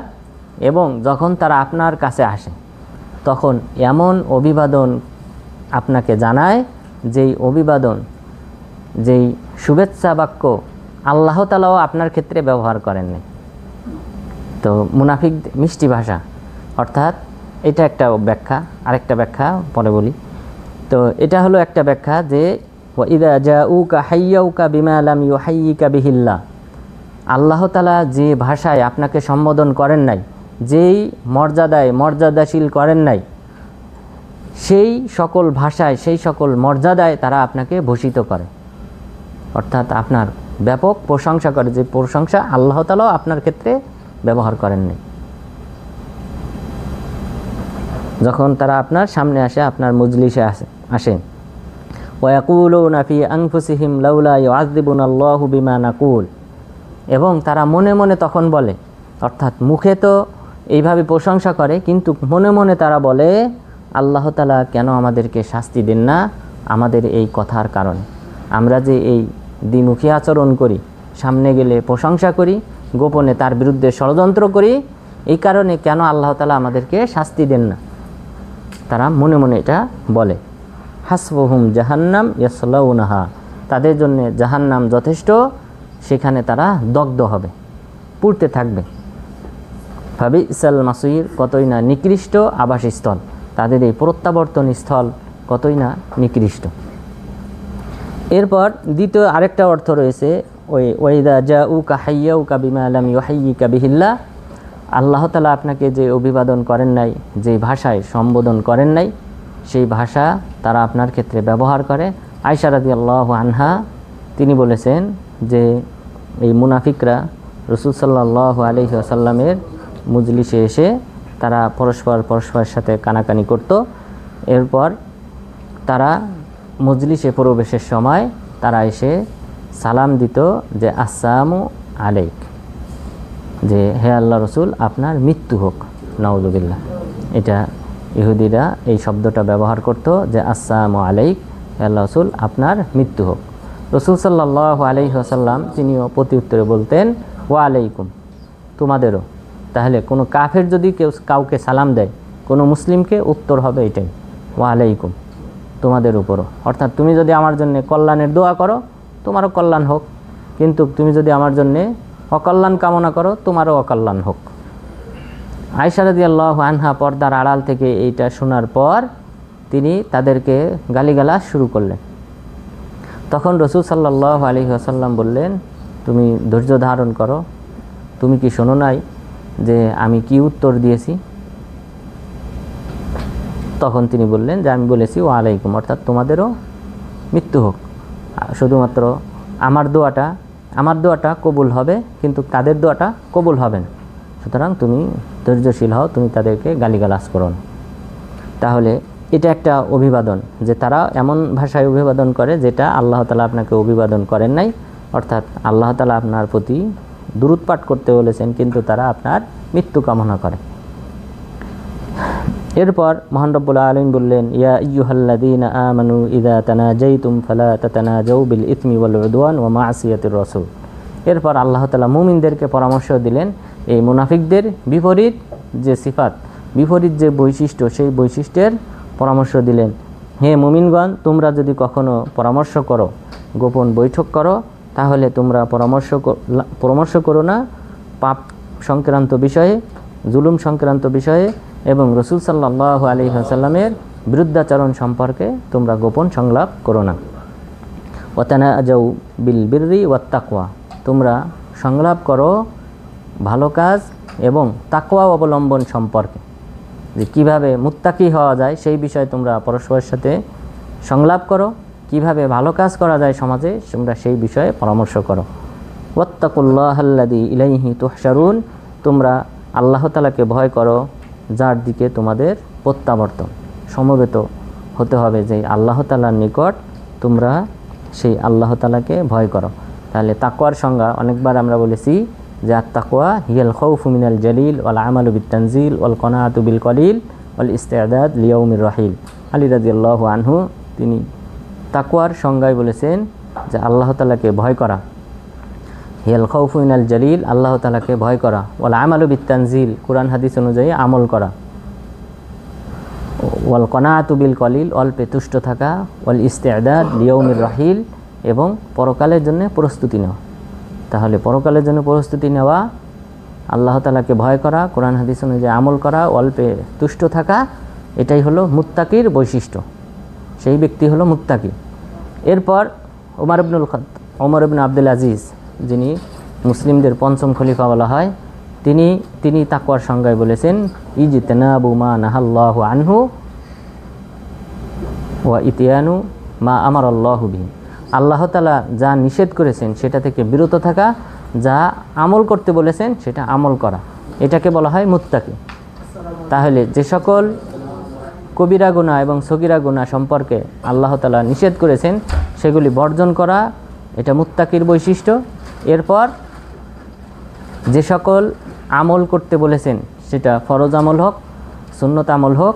এবং যখন তারা আপনার কাছে আসে তখন এমন অভিবাদন আপনাকে জানায় যেই অভিবাদন, যেই শুভেচ্ছা বাক্য আল্লাহ তাআলাও আপনার ক্ষেত্রে ব্যবহার করেননি। তো মুনাফিক মিষ্টি ভাষা, অর্থাৎ এটা একটা ব্যাখ্যা। আরেকটা ব্যাখ্যা পরে বলি। তো এটা হলো একটা ব্যাখ্যা যে ওয়াইদা জাউকা হাইয়াউকা বিমা লাম ইউহাইয়িকা বিহিল্লাহ, আল্লাহ তাআলা যে ভাষায় আপনাকে সম্বোধন করেন নাই, যেই মর্যাদায় মর্যাদাশীল করেন নাই, সেই সকল ভাষায় সেই সকল মর্যাদায় তারা আপনাকে ভূষিত করে, অর্থাৎ আপনার ব্যাপক প্রশংসা করে, যে প্রশংসা আল্লাহ তাআলাও আপনার ক্ষেত্রে ব্যবহার করেন নাই। যখন তারা আপনার সামনে আসে, আপনার মজলিসে আসে, ওয়াকুলুনা ফি আনফুসিহিম লাউলা ইউআযিবুনাল্লাহু বিমা নাকুল, এবং তারা মনে মনে তখন বলে, অর্থাৎ মুখে তো এইভাবে প্রশংসা করে, কিন্তু মনে মনে তারা বলে আল্লাহ তাআলা কেন আমাদেরকে শাস্তি দেন না আমাদের এই কথার কারণে। আমরা যে এই দ্বিমুখী আচরণ করি, সামনে গেলে প্রশংসা করি, গোপনে তার বিরুদ্ধে ষড়যন্ত্র করি, এই কারণে কেন আল্লাহ তাআলা আমাদেরকে শাস্তি দেন না, তারা মনে মনে এটা বলে। হাসবুহুম জাহান্নাম ইয়াসলাউনাহা, তাদের জন্য জাহান্নাম যথেষ্ট, সেখানে তারা দগ্ধ হবে, পুড়তে থাকবে। ফাবিসাল মাসির, কতই না নিকৃষ্ট আবাসস্থল, তাদের এই প্রত্যাবর্তন স্থল কতই না নিকৃষ্ট। এরপর দ্বিতীয় আরেকটা অর্থ রয়েছে, ওই ওয়াইদা জাউকা হাইয়াউকা বিমা লাম ইউহাইয়িকা বিহিল্লাহ, আল্লাহ তাআলা আপনাকে যে অভিবাদন করেন নাই, যে ভাষায় সম্বোধন করেন নাই, সেই ভাষা তারা আপনার ক্ষেত্রে ব্যবহার করে। আয়েশা রাদিয়াল্লাহু আনহা তিনি বলেছেন যে এই মুনাফিকরা রাসূল সাল্লাল্লাহু আলাইহি ওয়াসাল্লামের মজলিসে এসে তারা পরস্পরের সাথে কানাকানি করত। এরপর তারা মজলিসে প্রবেশের সময় তারা এসে সালাম দিত যে আসসালামু আলাইক, যে হে আল্লাহ রসুল আপনার মৃত্যু হোক, নাউযুবিল্লাহ। এটা ইহুদিরা এই শব্দটা ব্যবহার করত যে আসসালামু আলাইক, হে আল্লাহ রসুল আপনার মৃত্যু হোক। রসুল সাল্লাল্লাহু আলাইহি ওয়াসাল্লাম তিনিও প্রতি উত্তরে বলতেন ওয়া আলাইকুম, তোমাদেরও। তাহলে কোনো কাফের যদি কেউ কাউকে সালাম দেয়, কোনো মুসলিমকে, উত্তর হবে এটাই, ওয়া আলাইকুম, তোমাদের উপরও। অর্থাৎ তুমি যদি আমার জন্য কল্যাণের দোয়া করো, তোমারও কল্যাণ হোক, কিন্তু তুমি যদি আমার জন্য অকল্যাণ কামনা করো, তোমারও অকল্যাণ হোক। আয়েশা রাদিয়াল্লাহু আনহা পর্দার আড়াল থেকে এইটা শোনার পর তিনি তাদেরকে গালিগালাজ শুরু করলেন। তখন রাসূল সাল্লাল্লাহু আলাইহি ওয়াসাল্লাম বললেন, তুমি ধৈর্য ধারণ করো, তুমি কি শোনো নাই যে আমি কি উত্তর দিয়েছি? তখন তিনি বললেন যে আমি বলেছি ওয়া আলাইকুম, অর্থাৎ তোমাদেরও মৃত্যু হোক, শুধুমাত্র আমার দোয়াটা কবুল হবে, কিন্তু তাদের দোয়াটা কবুল হবে না। সুতরাং তুমি ধৈর্যশীল হও, তুমি তাদেরকে গালিগালাজ করো না। তাহলে এটা একটা অভিবাদন, যে তারা এমন ভাষায় অভিবাদন করে যেটা আল্লাহ তাআলা আপনাকে অভিবাদন করেন নাই, অর্থাৎ আল্লাহ তাআলা আপনার প্রতি দুরূদ পাঠ করতে বলেছেন, কিন্তু তারা আপনার মৃত্যু কামনা করে। এরপর মহান রব্বুল আলামিন বললেন, ইয়া আইয়ুহাল্লাযীনা আমানু ইযা তানাজাইতুম ফালা তাতানাজাউ বিল ইসমি ওয়াল উদওয়ান ওয়া মা'সিয়াতির রাসূল। এরপর আল্লাহ তাআলা মুমিনদেরকে পরামর্শ দিলেন এই মুনাফিকদের বিপরীত যে সিফাত, বিপরীত যে বৈশিষ্ট্য, সেই বৈশিষ্ট্যের পরামর্শ দিলেন। হে মুমিনগণ, তোমরা যদি কখনো পরামর্শ করো, গোপন বৈঠক করো, তাহলে তোমরা পরামর্শ করো না পাপ সংক্রান্ত বিষয়ে, জুলুম সংক্রান্ত বিষয়ে, এবং রাসূল সাল্লাল্লাহু আলাইহি ওয়াসাল্লামের বিরুদ্ধাচরণ সম্পর্কে তোমরা গোপন সংলাপ করো না। ওয়া তানাজাউ বিল বিররি ওয়াত তাকওয়া, তোমরা সংলাপ করো ভালো কাজ এবং তাকওয়া অবলম্বন সম্পর্কে, যে কিভাবে মুত্তাকি হওয়া যায় সেই বিষয়ে তোমরা পরস্পরের সাথে সংলাপ করো, কিভাবে ভালো কাজ করা যায় সমাজে তোমরা সেই বিষয়ে পরামর্শ করো। ওয়াত্তাকুল্লাহাল্লাযী ইলাইহি তুহশারুন, তোমরা আল্লাহ তাআলাকে ভয় করো যার দিকে তোমাদের প্রত্যাবর্তন, সমবেত হতে হবে যে আল্লাহ তাআলার নিকট তোমরা সেই আল্লাহ তাআলাকে ভয় করো। তাহলে তাকওয়ার সংজ্ঞা অনেকবার আমরা বলেছি যে আত-তাকওয়া হিয়াল খাউফু মিনাল জালিল ওয়াল আমালু বিত-তানজিল ওয়াল কনাআতু বিল কলিল ওয়াল ইস্তিআদাদ লিয়াউমির রাহিল। আলী রাদিয়াল্লাহু আনহু তিনি তাকওয়ার সংজ্ঞায় বলেছেন যে আল্লাহ তাআলাকে ভয় করা, হিয়াল খাউফু মিনাল জালিল, আল্লাহ তাআলাকে ভয় করা, ওয়াল আমালু বিত-তানজিল, কুরআন হাদিস অনুযায়ী আমল করা, ওয়াল কনাআতু বিল কলিল, অল্পে তুষ্ট থাকা, ওয়াল ইস্তিআদাদ লিয়াউমির রাহিল, এবং পরকালের জন্য প্রস্তুতি নেওয়া। তাহলে পরকালের জন্য প্রস্তুতি নেওয়া, আল্লাহ তাআলাকে ভয় করা, কোরআন হাদিস অনুযায়ী আমল করা, অল্পে তুষ্ট থাকা, এটাই হলো মুত্তাকির বৈশিষ্ট্য। সেই ব্যক্তি হলো মুত্তাকি। এরপর ওমর ইবনে আব্দুল আজিজ, যিনি মুসলিমদের পঞ্চম খলিফা বলা হয়, তিনি তাকওয়ার সংজ্ঞায় বলেছেন, ইজতিনাবু মা নাহাল্লাহু আনহু ওয়া ইতিয়ানু মা আমারাল্লাহু বিহি। আল্লাহ তাআলা যা নিষেধ করেছেন সেটা থেকে বিরত থাকা, যা আমল করতে বলেছেন সেটা আমল করা, এটাকে বলা হয় মুত্তাকি। তাহলে যে সকল কবিরা গুনাহ এবং সগীরা গুনাহ সম্পর্কে আল্লাহ তাআলা নিষেধ করেছেন সেগুলি বর্জন করা, এটা মুত্তাকির বৈশিষ্ট্য। এরপর যে সকল আমল করতে বলেছেন, সেটা ফরজ আমল হোক, সুন্নত আমল হোক,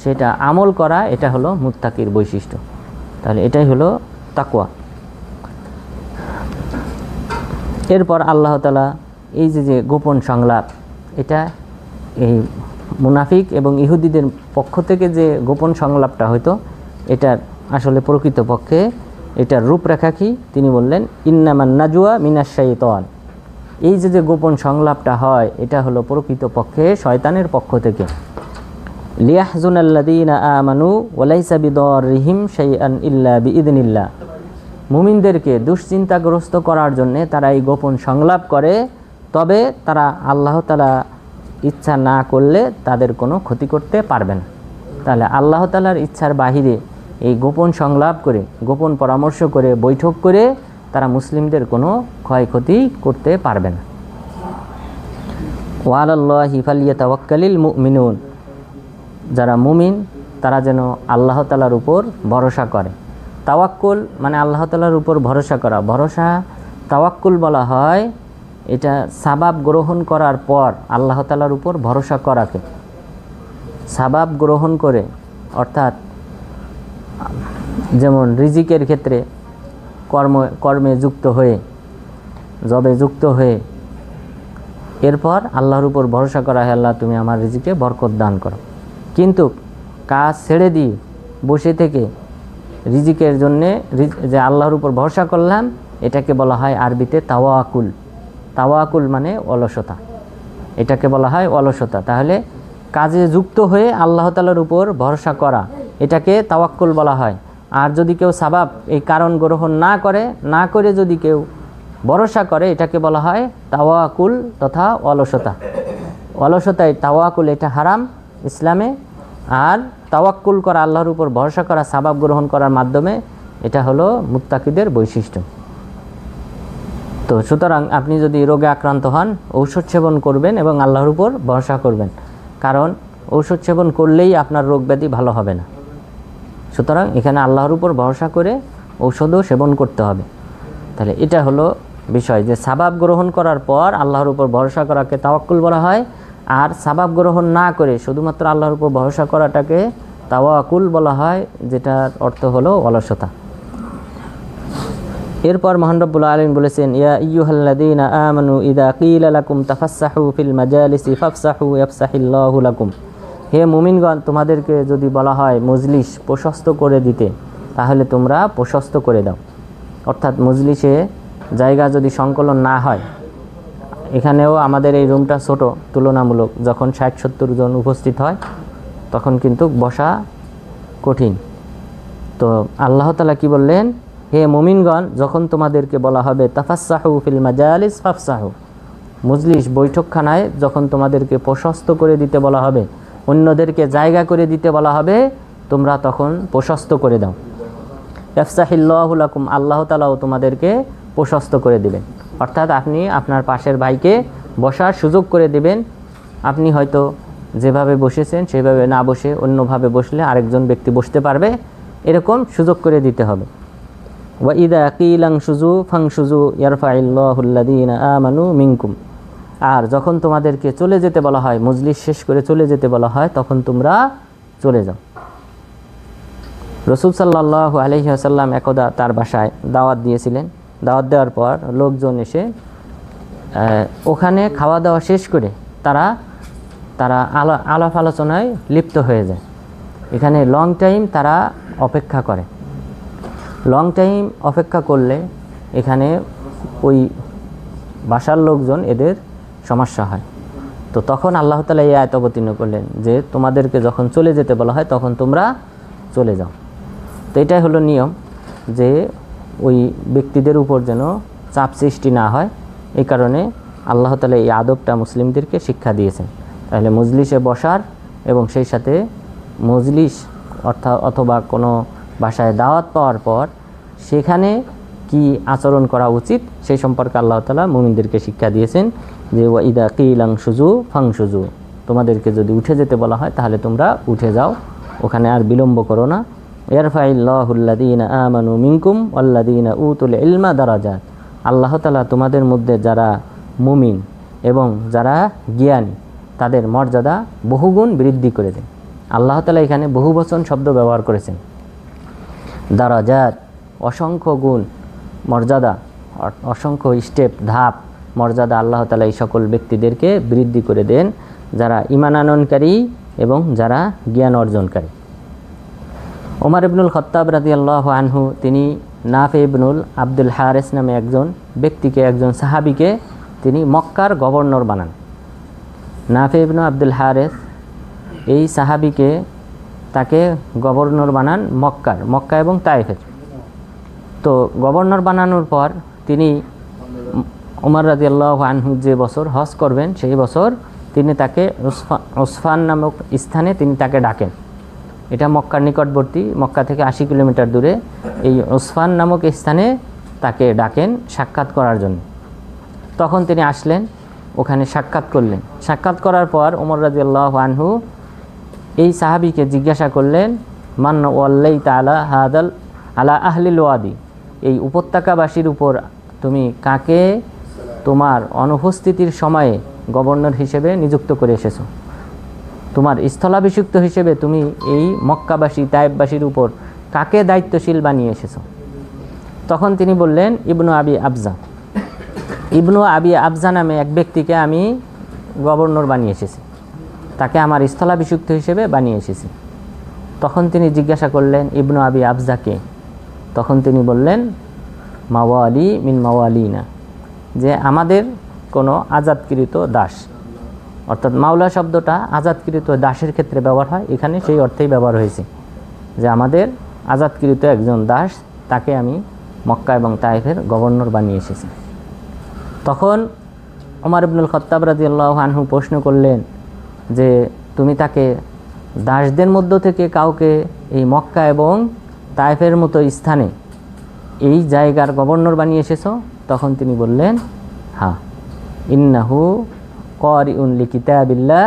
সেটা আমল করা, এটা হলো মুত্তাকির বৈশিষ্ট্য। তাহলে এটাই হলো তাকওয়া। এরপর আল্লাহ তাআলা এই যে গোপন সংলাপ, এটা এই মুনাফিক এবং ইহুদিদের পক্ষ থেকে যে গোপন সংলাপটা হয়তো, এটার আসলে প্রকৃতপক্ষে এটার রূপরেখা কি, তিনি বললেন ইন্নামান নাজওয়া মিনাশ শাইতান। এই যে গোপন সংলাপটা হয়, এটা হলো প্রকৃতপক্ষে শয়তানের পক্ষ থেকে। লিয়াহজুনাল্লাযীনা আমানু ওয়া লাইসা বিদাররিহিম শাইআন ইল্লা বিইذনিল্লাহ। মুমিনদেরকে দুশ্চিন্তাগ্রস্ত করার জন্য তারা এই গোপন সংলাপ করে, তবে তারা আল্লাহ তাআলা ইচ্ছা না করলে তাদের কোনো ক্ষতি করতে পারবে না। তাহলে আল্লাহ তাআলার ইচ্ছার বাহিরে এই গোপন সংলাপ করে, গোপন পরামর্শ করে, বৈঠক করে তারা মুসলিমদের কোনো ক্ষয়ক্ষতি করতে পারবে না। ওয়া আলাল্লাহি ফালইয়াতাওয়াক্কালিল মুমিনুন। যারা মুমিন তারা যেন আল্লাহ তাআলার উপর ভরসা করে। তাওয়াক্কুল মানে আল্লাহ তাআলার উপর ভরসা করা। ভরসা তাওয়াক্কুল বলা হয়, এটা সাবাব গ্রহণ করার পর আল্লাহ তাআলার উপর ভরসা করাকে। সাবাব গ্রহণ করে, অর্থাৎ যেমন রিজিকের ক্ষেত্রে কর্মে যুক্ত হয়ে, জবে যুক্ত হয়ে, এরপর আল্লাহর উপর ভরসা করা হয়, আল্লাহ তুমি আমার রিজিকে বরকত দান করো। কিন্তু কাজ ছেড়ে দিয়ে বসে থেকে রিজিকের জন্যে যে আল্লাহর উপর ভরসা করলাম, এটাকে বলা হয় আরবিতে তাওয়াকুল। তাওয়াকুল মানে অলসতা, এটাকে বলা হয় অলসতা। তাহলে কাজে যুক্ত হয়ে আল্লাহ তাআলার উপর ভরসা করা, এটাকে তাওয়াক্কুল বলা হয়। আর যদি কেউ সাবাব এই কারণ গ্রহণ না করে যদি কেউ ভরসা করে, এটাকে বলা হয় তাওয়াকুল তথা অলসতা। অলসতায় তাওয়াকুল, এটা হারাম ইসলামে। আর তাওয়াক্কুল করা, আল্লাহর উপর ভরসা করা সাবাব গ্রহণ করার মাধ্যমে, এটা হলো মুত্তাকিদের বৈশিষ্ট্য। তো সুতরাং আপনি যদি রোগে আক্রান্ত হন, ঔষধ সেবন করবেন এবং আল্লাহর উপর ভরসা করবেন, কারণ ঔষধ সেবন করলেই আপনার রোগ ব্যাধি ভালো হবে না। সুতরাং এখানে আল্লাহর উপর ভরসা করে ঔষধও সেবন করতে হবে। তাহলে এটা হলো বিষয়, যে সাবাব গ্রহণ করার পর আল্লাহর উপর ভরসা করাকে তাওয়াক্কুল বলা হয়, আর সাবাব গ্রহণ না করে শুধুমাত্র আল্লাহর উপর ভরসা করাটাকে তাওয়াক্কুল বলা হয়, যেটার অর্থ হলো অলসতা। এরপর মহান রব্বুল আলামিন বলেছেন, ইয়া আইয়ুহাল্লাযীনা আমানু ইযা ক্বিলা লাকুম তাফাসসাহু ফিল মাজালিসি ফাফসাহু ইয়াফসাহিল্লাহু লাকুম। হে মুমিনগণ, তোমাদেরকে যদি বলা হয় মজলিস প্রশস্ত করে দিতে, তাহলে তোমরা প্রশস্ত করে দাও। অর্থাৎ মজলিসে জায়গা যদি সংকলন না হয়, এখানেও আমাদের এই রুমটা ছোট তুলনামূলক, যখন 60-70 জন উপস্থিত হয় তখন কিন্তু বসা কঠিন। তো আল্লাহ তাআলা কি বললেন, হে মুমিনগণ, যখন তোমাদেরকে বলা হবে তাফাসসাহু ফিল মাজালিস ফাফসাহু, মজলিস বৈঠকখানায় যখন তোমাদেরকে প্রশস্ত করে দিতে বলা হবে, অন্যদেরকে জায়গা করে দিতে বলা হবে, তোমরা তখন প্রশস্ত করে দাও। ইয়াফসাহিল্লাহু লাকুম, আল্লাহ তাআলাও তোমাদেরকে প্রশস্ত করে দিবেন। অর্থাৎ আপনি আপনার পাশের ভাইকে বসার সুযোগ করে দিবেন। আপনি হয়তো যেভাবে বসেছেন সেভাবে না বসে অন্যভাবে বসলে আরেকজন ব্যক্তি বসতে পারবে, এরকম সুযোগ করে দিতে হবে। ওয়া ইযা কিলা ইনশুযু ফানশুযু ইয়ারফাইল্লাহুল্লাযীনা আমানু মিনকুম। আর যখন তোমাদেরকে চলে যেতে বলা হয়, মজলিস শেষ করে চলে যেতে বলা হয়, তখন তোমরা চলে যাও। রাসূল সাল্লাল্লাহু আলাইহি ওয়াসাল্লাম একদা তার বাসায় দাওয়াত দিয়েছিলেন। দাওয়াত দেওয়ার পর লোকজন এসে ওখানে খাওয়া দাওয়া শেষ করে তারা আলাপ আলোচনায় লিপ্ত হয়ে যায়। এখানে লং টাইম তারা অপেক্ষা করে। লং টাইম অপেক্ষা করলে এখানে ওই বাসার লোকজন এদের সমস্যা হয়। তো তখন আল্লাহ তাআলা এই আয়াত অবতীর্ণ করলেন যে তোমাদেরকে যখন চলে যেতে বলা হয় তখন তোমরা চলে যাও। তো এটাই হলো নিয়ম, যে ওই ব্যক্তিদের উপর যেন চাপ সৃষ্টি না হয়, এই কারণে আল্লাহ তাআলা এই আদবটা মুসলিমদেরকে শিক্ষা দিয়েছেন। তাহলে মজলিসে বসার এবং সেই সাথে মজলিস অথবা কোনো বাসায় দাওয়াত পাওয়ার পর সেখানে কি আচরণ করা উচিত সেই সম্পর্কে আল্লাহ তাআলা মুমিনদেরকে শিক্ষা দিয়েছেন যে ওয়াইদা কিলাং সুজু ফাং সুজু, তোমাদেরকে যদি উঠে যেতে বলা হয় তাহলে তোমরা উঠে যাও, ওখানে আর বিলম্ব করো না। ইয়ারফাইল্লাহুল্লাযীনা আমানু মিনকুম ওয়াল্লাযীনা উতুল ইলমা দারাজাত, আল্লাহ তাআলা তোমাদের মধ্যে যারা মুমিন এবং যারা জ্ঞানী তাদের মর্যাদা বহুগুণ বৃদ্ধি করে দেন। আল্লাহ তাআলা এখানে বহুবচন শব্দ ব্যবহার করেছেন। দারাজাত অসংখ্য গুণ, মর্যাদা অসংখ্য স্টেপ ধাপ মর্যাদা আল্লাহ তাআলা এই সকল ব্যক্তিদেরকে বৃদ্ধি করে দেন যারা ঈমান আনয়নকারী এবং যারা জ্ঞান অর্জনকারী। ওমর ইবনুল খাত্তাব রাদিয়াল্লাহু আনহু তিনি নাফি ইবনুল আব্দুল হারিস নামে একজন ব্যক্তিকে, একজন সাহাবীকে তিনি মক্কার গভর্নর বানান। নাফি ইবনু আব্দুল হারিস এই সাহাবীকে তাকে গভর্নর বানান মক্কা এবং তায়েফের। তো গভর্নর বানানোর পর তিনি ওমর রাদিয়াল্লাহু আনহু যে বছর হজ করবেন সেই বছর তিনি তাকে উসফান নামক স্থানে তিনি তাকে ডাকেন। এটা মক্কার নিকটবর্তী, মক্কা থেকে 80 কিলোমিটার দূরে এই উসফান নামক স্থানে তাকে ডাকেন সাক্ষাৎ করার জন্য। তখন তিনি আসলেন, ওখানে সাক্ষাৎ করলেন। সাক্ষাৎ করার পর ওমর রাদিয়াল্লাহু আনহু এই সাহাবীকে জিজ্ঞাসা করলেন, মান ওয়াল্লাইতা আলা আহলিল ওয়াদি, এই উপত্যকাবাসীর উপর তুমি কাকে তোমার অনুপস্থিতির সময়ে গভর্নর হিসেবে নিযুক্ত করে এসেছো? তোমার স্থলাভিষিক্ত হিসেবে তুমি এই মক্কাবাসী তায়েফবাসীর উপর কাকে দায়িত্বশীল বানিয়ে এসেছো? তখন তিনি বললেন, ইবনু আবি আবজা নামে এক ব্যক্তিকে আমি গভর্নর বানিয়ে এসেছি, তাকে আমার স্থলাভিষিক্ত হিসেবে বানিয়ে এসেছি। তখন তিনি জিজ্ঞাসা করলেন, ইবনু আবি আবজাকে? তখন তিনি বললেন, মাওয়ালি মিন মাওয়ালিনা, যে আমাদের কোনো আজাদকৃত দাস। অর্থাৎ মাওলা শব্দটা আজাদকৃত দাসের ক্ষেত্রে ব্যবহার হয়, এখানে সেই অর্থেই ব্যবহার হয়েছে যে আমাদের আজাদকৃত একজন দাস, তাকে আমি মক্কা এবং তায়েফের গভর্নর বানিয়ে এসেছি। তখন ওমর ইবনুল খাত্তাব রাদিয়াল্লাহু আনহু প্রশ্ন করলেন যে তুমি তাকে দাসদের মধ্য থেকে কাউকে এই মক্কা এবং তায়েফের মতো স্থানে এই জায়গার গভর্নর বানিয়ে এসেছো? তখন তিনি বললেন, হ্যাঁ, ইন্নাহু কারিউন লিকিতাবিল্লাহ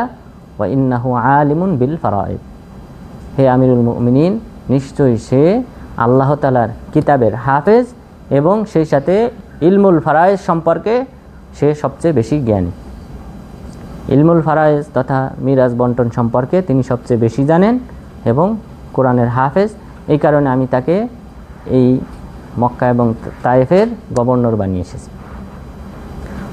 ওয়া ইন্নাহু আলিমুন বিল ফারাইদ, হে আমিরুল মুমিনিন, নিশ্চয়ই সে আল্লাহ তাআলার কিতাবের হাফেজ এবং সেই সাথে ইলমুল ফারাইজ সম্পর্কে সে সবচেয়ে বেশি জ্ঞানী। ইলমুল ফারাইজ তথা মিরাজ বন্টন সম্পর্কে তিনি সবচেয়ে বেশি জানেন এবং কোরআনের হাফেজ, এই কারণে আমি তাকে এই মক্কা এবং তায়েফের গভর্নর বানিয়ে এসেছি।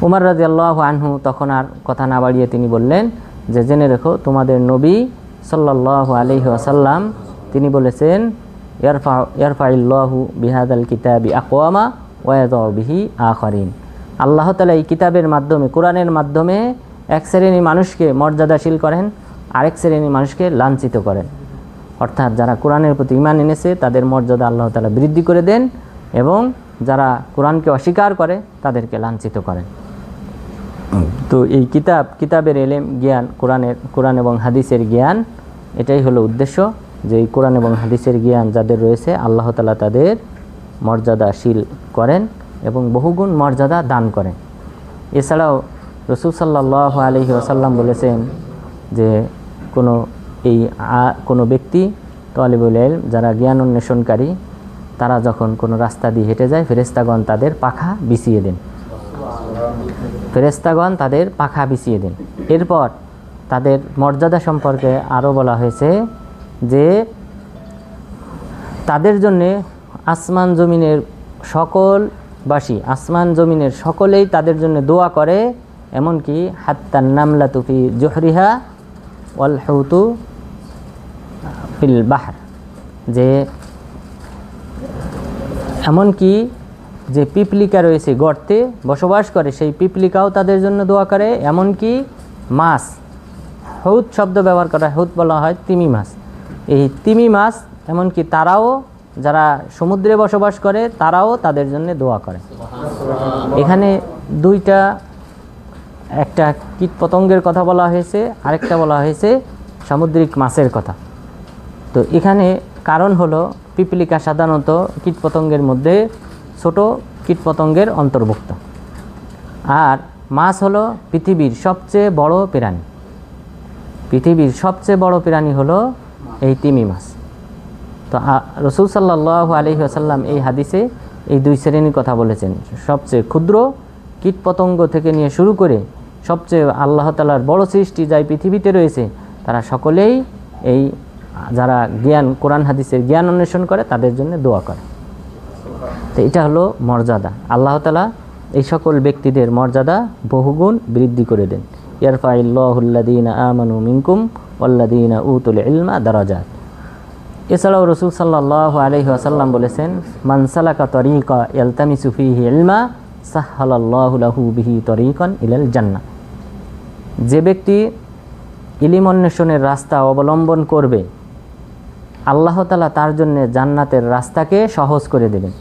উমর রাদিয়াল্লাহু আনহু তখন আর কথা না বাড়িয়ে তিনি বললেন যে জেনে রেখো, তোমাদের নবী সাল্লাল্লাহু আলাইহি ওয়াসাল্লাম তিনি বলেছেন, ইয়ারফাইল্লাহু বিহাদাল কিতাবি আকওয়ামা ওয়া ইয়াযউ বিহি আখারিন, আল্লাহ তাআলা এই কিতাবের মাধ্যমে, কোরআনের মাধ্যমে এক শ্রেণী মানুষকে মর্যাদাশীল করেন, আরেক শ্রেণী মানুষকে লাঞ্ছিত করেন। অর্থাৎ যারা কোরআনের প্রতি ঈমান এনেছে তাদের মর্যাদা আল্লাহ তাআলা বৃদ্ধি করে দেন এবং যারা কোরআনকে অস্বীকার করে তাদেরকে লাঞ্ছিত করেন। তো এই কিতাবের এলেম জ্ঞান, কোরআন এবং হাদিসের জ্ঞান, এটাই হলো উদ্দেশ্য, যে এই কোরআন এবং হাদিসের জ্ঞান যাদের রয়েছে আল্লাহ তাআলা তাদের মর্যাদাশীল করেন এবং বহুগুণ মর্যাদা দান করেন। এছাড়াও রাসূল সাল্লাল্লাহু আলাইহি ওয়াসাল্লাম বলেছেন যে কোনো ব্যক্তি তালিবুল ইলম, যারা জ্ঞান অন্বেষণকারী, তারা যখন কোনো রাস্তা দিয়ে হেঁটে যায় ফেরেশতাগণ তাদের পাখা বিছিয়ে দেন। এরপর তাদের মর্যাদা সম্পর্কে আরও বলা হয়েছে যে তাদের জন্যে আসমান জমিনের সকলেই তাদের জন্য দোয়া করে, এমনকি হাত্তান নামলাতু ফি জুহরিহা ওয়াল হুতু ফিল বাহর, যে এমনকি যে পিপলিকা রয়েছে গর্তে বসবাস করে সেই পিপলিকাও তাদের জন্য দোয়া করে, এমনকি মাছ, হুত শব্দ ব্যবহার করা, হুত বলা হয় তিমি মাছ, এই তিমি মাছ এমনকি তারাও, যারা সমুদ্রে বসবাস করে তারাও তাদের জন্য দোয়া করে। এখানে দুইটা, একটা কীটপতঙ্গের কথা বলা হয়েছে, আরেকটা বলা হয়েছে সামুদ্রিক মাছের কথা। তো এখানে কারণ হলো পিপলিকা সাধারণত কীটপতঙ্গের মধ্যে ছোট কীটপতঙ্গের অন্তর্ভুক্ত, আর মাছ হলো পৃথিবীর সবচেয়ে বড় প্রাণী। পৃথিবীর সবচেয়ে বড় প্রাণী হলো এই তিমি মাছ। তো রাসূল সাল্লাল্লাহু আলাইহি ওয়াসাল্লাম এই হাদিসে এই দুই শ্রেণীর কথা বলেছেন, সবচেয়ে ক্ষুদ্র কীটপতঙ্গ থেকে নিয়ে শুরু করে সবচেয়ে আল্লাহ তাআলার বড় সৃষ্টি যাই পৃথিবীতে রয়েছে, তারা সকলেই এই যারা জ্ঞান, কোরআন হাদিসের জ্ঞান অন্বেষণ করে তাদের জন্য দোয়া করে। তো এটা হলো মর্যাদা। আল্লাহ তাআলা এই সকল ব্যক্তিদের মর্যাদা বহুগুণ বৃদ্ধি করে দেন। ইয়ারফাইল্লাহুল্লাযীনা আমানু মিনকুম ওয়াল্লাযীনা উতুল ইলমা দারাজাত। এছাড়াও রাসূল সাল্লাল্লাহু আলাইহি ওয়াসাল্লাম বলেছেন, মান সালাকা তরিকা ইয়ালতামিসু ফীহি ইলমা সাহহালাল্লাহু লাহু বিহি তরিকান ইলাল জান্নাহ। যে ব্যক্তি ইলম অন্বেষণের রাস্তা অবলম্বন করবে, আল্লাহ তাআলা তার জন্য জান্নাতের রাস্তাকে সহজ করে দেবেন,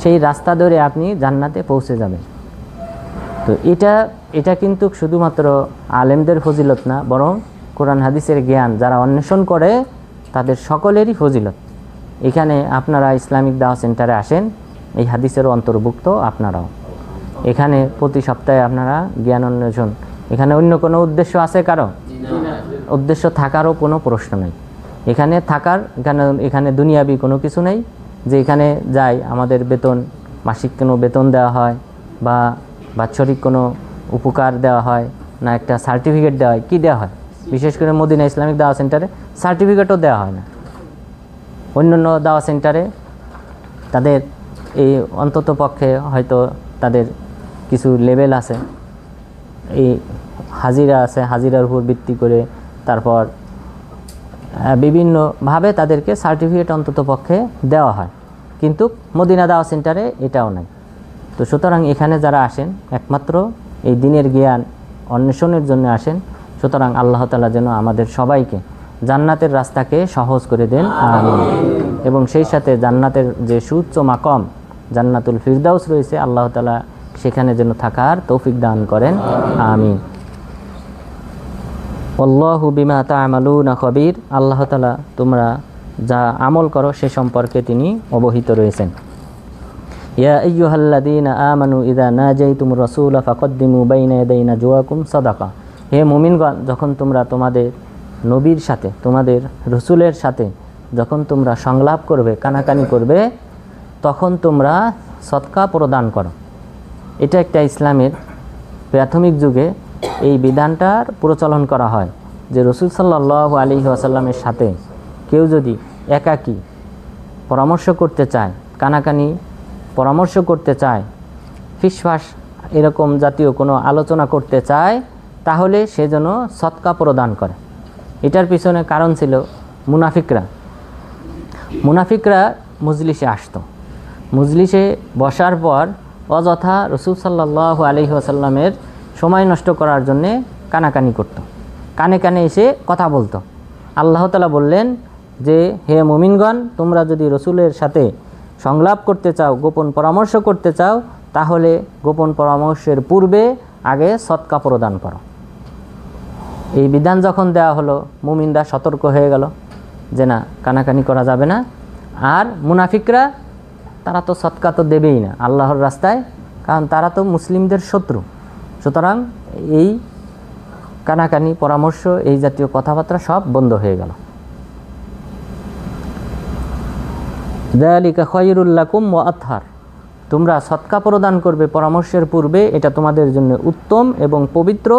সেই রাস্তা ধরে আপনি জান্নাতে পৌঁছে যাবেন। তো এটা কিন্তু শুধুমাত্র আলেমদের ফজিলত না, বরং কোরআন হাদিসের জ্ঞান যারা অন্বেষণ করে তাদের সকলেরই ফজিলত। এখানে আপনারা ইসলামিক দাওয়া সেন্টারে আসেন, এই হাদিসের অন্তর্ভুক্ত আপনারাও। এখানে প্রতি সপ্তাহে আপনারা জ্ঞান অন্বেষণ, এখানে অন্য কোনো উদ্দেশ্য আছে কারো? উদ্দেশ্য থাকারও কোনো প্রশ্ন নেই। এখানে থাকার, এখানে দুনিয়াবি কোনো কিছু নেই যে এখানে যাই আমাদের বেতন, মাসিক কোনো বেতন দেওয়া হয় বা বাৎসরিক কোনো উপকার দেওয়া হয়, না একটা সার্টিফিকেট দেওয়া হয়। কী দেওয়া হয়? বিশেষ করে মদিনা ইসলামিক দাওয়া সেন্টারে সার্টিফিকেটও দেওয়া হয় না। অন্যান্য দাওয়া সেন্টারে তাদের এই অন্তত পক্ষে হয়তো তাদের কিছু লেভেল আছে, এই হাজিরা আছে, হাজিরার উপর ভিত্তি করে তারপর বিভিন্নভাবে তাদেরকে সার্টিফিকেট অন্তত পক্ষে দেওয়া হয়, কিন্তু মদিনা দাওয়া সেন্টারে এটাও নাই। তো সুতরাং এখানে যারা আসেন একমাত্র এই দিনের জ্ঞান অন্বেষণের জন্য আসেন। সুতরাং আল্লাহ তাআলা যেন আমাদের সবাইকে জান্নাতের রাস্তাকে সহজ করে দেন, আমিন। এবং সেই সাথে জান্নাতের যে সুউচ্চ মাকাম জান্নাতুল ফিরদাউস রয়েছে, আল্লাহ তাআলা সেখানে যেন থাকার তৌফিক দান করেন, আমিন। আল্লাহু বিমা তা'মালুনা খবীর। আল্লাহ তাআলা তোমরা যা আমল করো সে সম্পর্কে তিনি অবহিত রয়েছেন। ইয়া আইয়ুহাল্লাযীনা আমানু ইযা নাজাইতুমুর রাসূলা ফাকদ্দিমু বাইনা ইয়াদাই নাজওয়াকুম সাদাকা। হে মুমিনগণ, যখন তোমরা তোমাদের নবীর সাথে, তোমাদের রসুলের সাথে যখন তোমরা সংলাপ করবে, কানাকানি করবে, তখন তোমরা সদকা প্রদান করো। এটা একটা ইসলামের প্রাথমিক যুগে এই বিধানটার প্রচলন করা হয় যে রাসূল সাল্লাল্লাহু আলাইহি ওয়াসাল্লামের সাথে কেউ যদি একাকী পরামর্শ করতে চায়, কানাকানি পরামর্শ করতে চায়, ফিসফাস এরকম জাতীয় কোনো আলোচনা করতে চায়, তাহলে সে যেন সদকা প্রদান করে। এটার পিছনে কারণ ছিল মুনাফিকরা মজলিসে আসতো, মজলিসে বসার পর অযথা রাসূল সাল্লাল্লাহু আলাইহি ওয়াসাল্লামের সময় নষ্ট করার জন্যে কানাকানি করত, কানে কানে এসে কথা বলতো। আল্লাহ তাআলা বললেন যে হে মুমিনগণ, তোমরা যদি রসুলের সাথে সংলাপ করতে চাও, গোপন পরামর্শ করতে চাও, তাহলে গোপন পরামর্শের পূর্বে আগে সদকা প্রদান করো। এই বিধান যখন দেওয়া হলো, মুমিনরা সতর্ক হয়ে গেল যে না, কানাকানি করা যাবে না। আর মুনাফিকরা তারা তো সদকা তো দেবেই না আল্লাহর রাস্তায়, কারণ তারা তো মুসলিমদের শত্রু। সুতরাং এই কানাকানি পরামর্শ, এই জাতীয় কথাবার্তা সব বন্ধ হয়ে গেল। যালিকা খায়রুল লাকুম ওয়া আতহার। তোমরা সদকা প্রদান করবে পরামর্শের পূর্বে, এটা তোমাদের জন্য উত্তম এবং পবিত্র।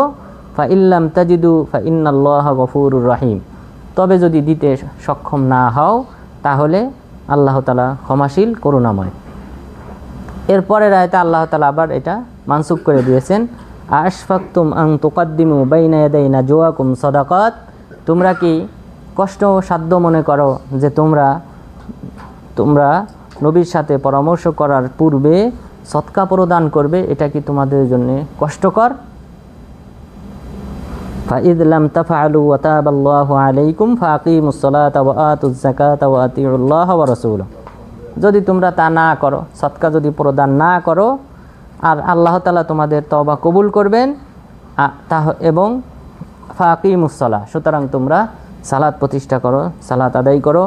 ফা ইল্লাম তাজিদু ফা ইন্নাল্লাহা গফুরুর রহিম। তবে যদি দিতে সক্ষম না হও, তাহলে আল্লাহ তাআলা ক্ষমাশীল, করুণাময়। এরপরের আয়াতে আল্লাহ তাআলা আবার এটা মানসুখ করে দিয়েছেন, আশফাকতুম আন তুকদ্দিমু বাইনা ইয়াদাই নাজওয়াকুম সাদাকাত। তোমরা কি কষ্ট সাধ্য মনে করো যে তোমরা নবীর সাথে পরামর্শ করার পূর্বে সদকা প্রদান করবে, এটা কি তোমাদের জন্য কষ্টকর? ফাইদ লাম তাফআলু ওয়া তাবাল্লাহু আলাইকুম ফাকিমুস সালাতা ওয়া আতুজ যাকাতা ওয়া আতিউল্লাহ ওয়া রাসূলুহু। যদি তোমরা তা না করো, সদকা যদি প্রদান না করো, আর আল্লাহ তাআলা তোমাদের তওবা কবুল করবেন এবং ফাকিমুস সালাহ, সুতরাং তোমরা সালাত প্রতিষ্ঠা করো, সালাত আদায় করো,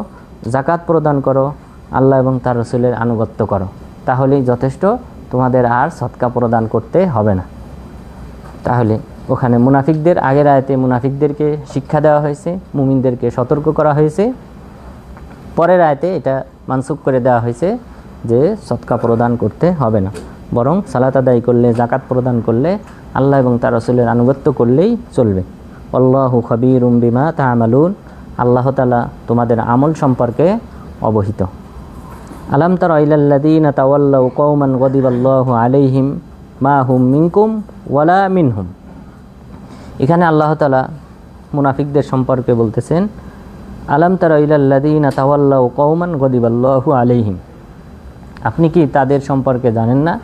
যাকাত প্রদান করো, আল্লাহ এবং তার রাসূলের আনুগত্য করো, তাহলেই যথেষ্ট, তোমাদের আর সদকা প্রদান করতে হবে না। তাহলে ওখানে মুনাফিকদের, আগের আয়াতে মুনাফিকদেরকে শিক্ষা দেওয়া হয়েছে, মুমিনদেরকে সতর্ক করা হয়েছে। পরের আয়াতে এটা মানসুখ করে দেওয়া হয়েছে যে সদকা প্রদান করতে হবে না, বরং সালাত আদায় করলে, যাকাত প্রদান করলে, আল্লাহ এবং তার রাসূলের আনুগত্য করলেই চলবে। আল্লাহু খাবীরুম বিমা তা'মালুন, আল্লাহ তাআলা তোমাদের আমল সম্পর্কে অবহিত। আলাম তারা ইলাল্লাযীনা তাওয়াল্লাউ কওমান গাদিবাল্লাহু আলাইহিম মা হুম মিনকুম ওয়ালা মিনহুম। এখানে আল্লাহ তাআলা মুনাফিকদের সম্পর্কে বলতেছেন, আলাম তারা ইলাল্লাযীনা তাওয়াল্লাউ কওমান গাদিবাল্লাহু আলাইহিম, আপনি কি তাদের সম্পর্কে জানেন না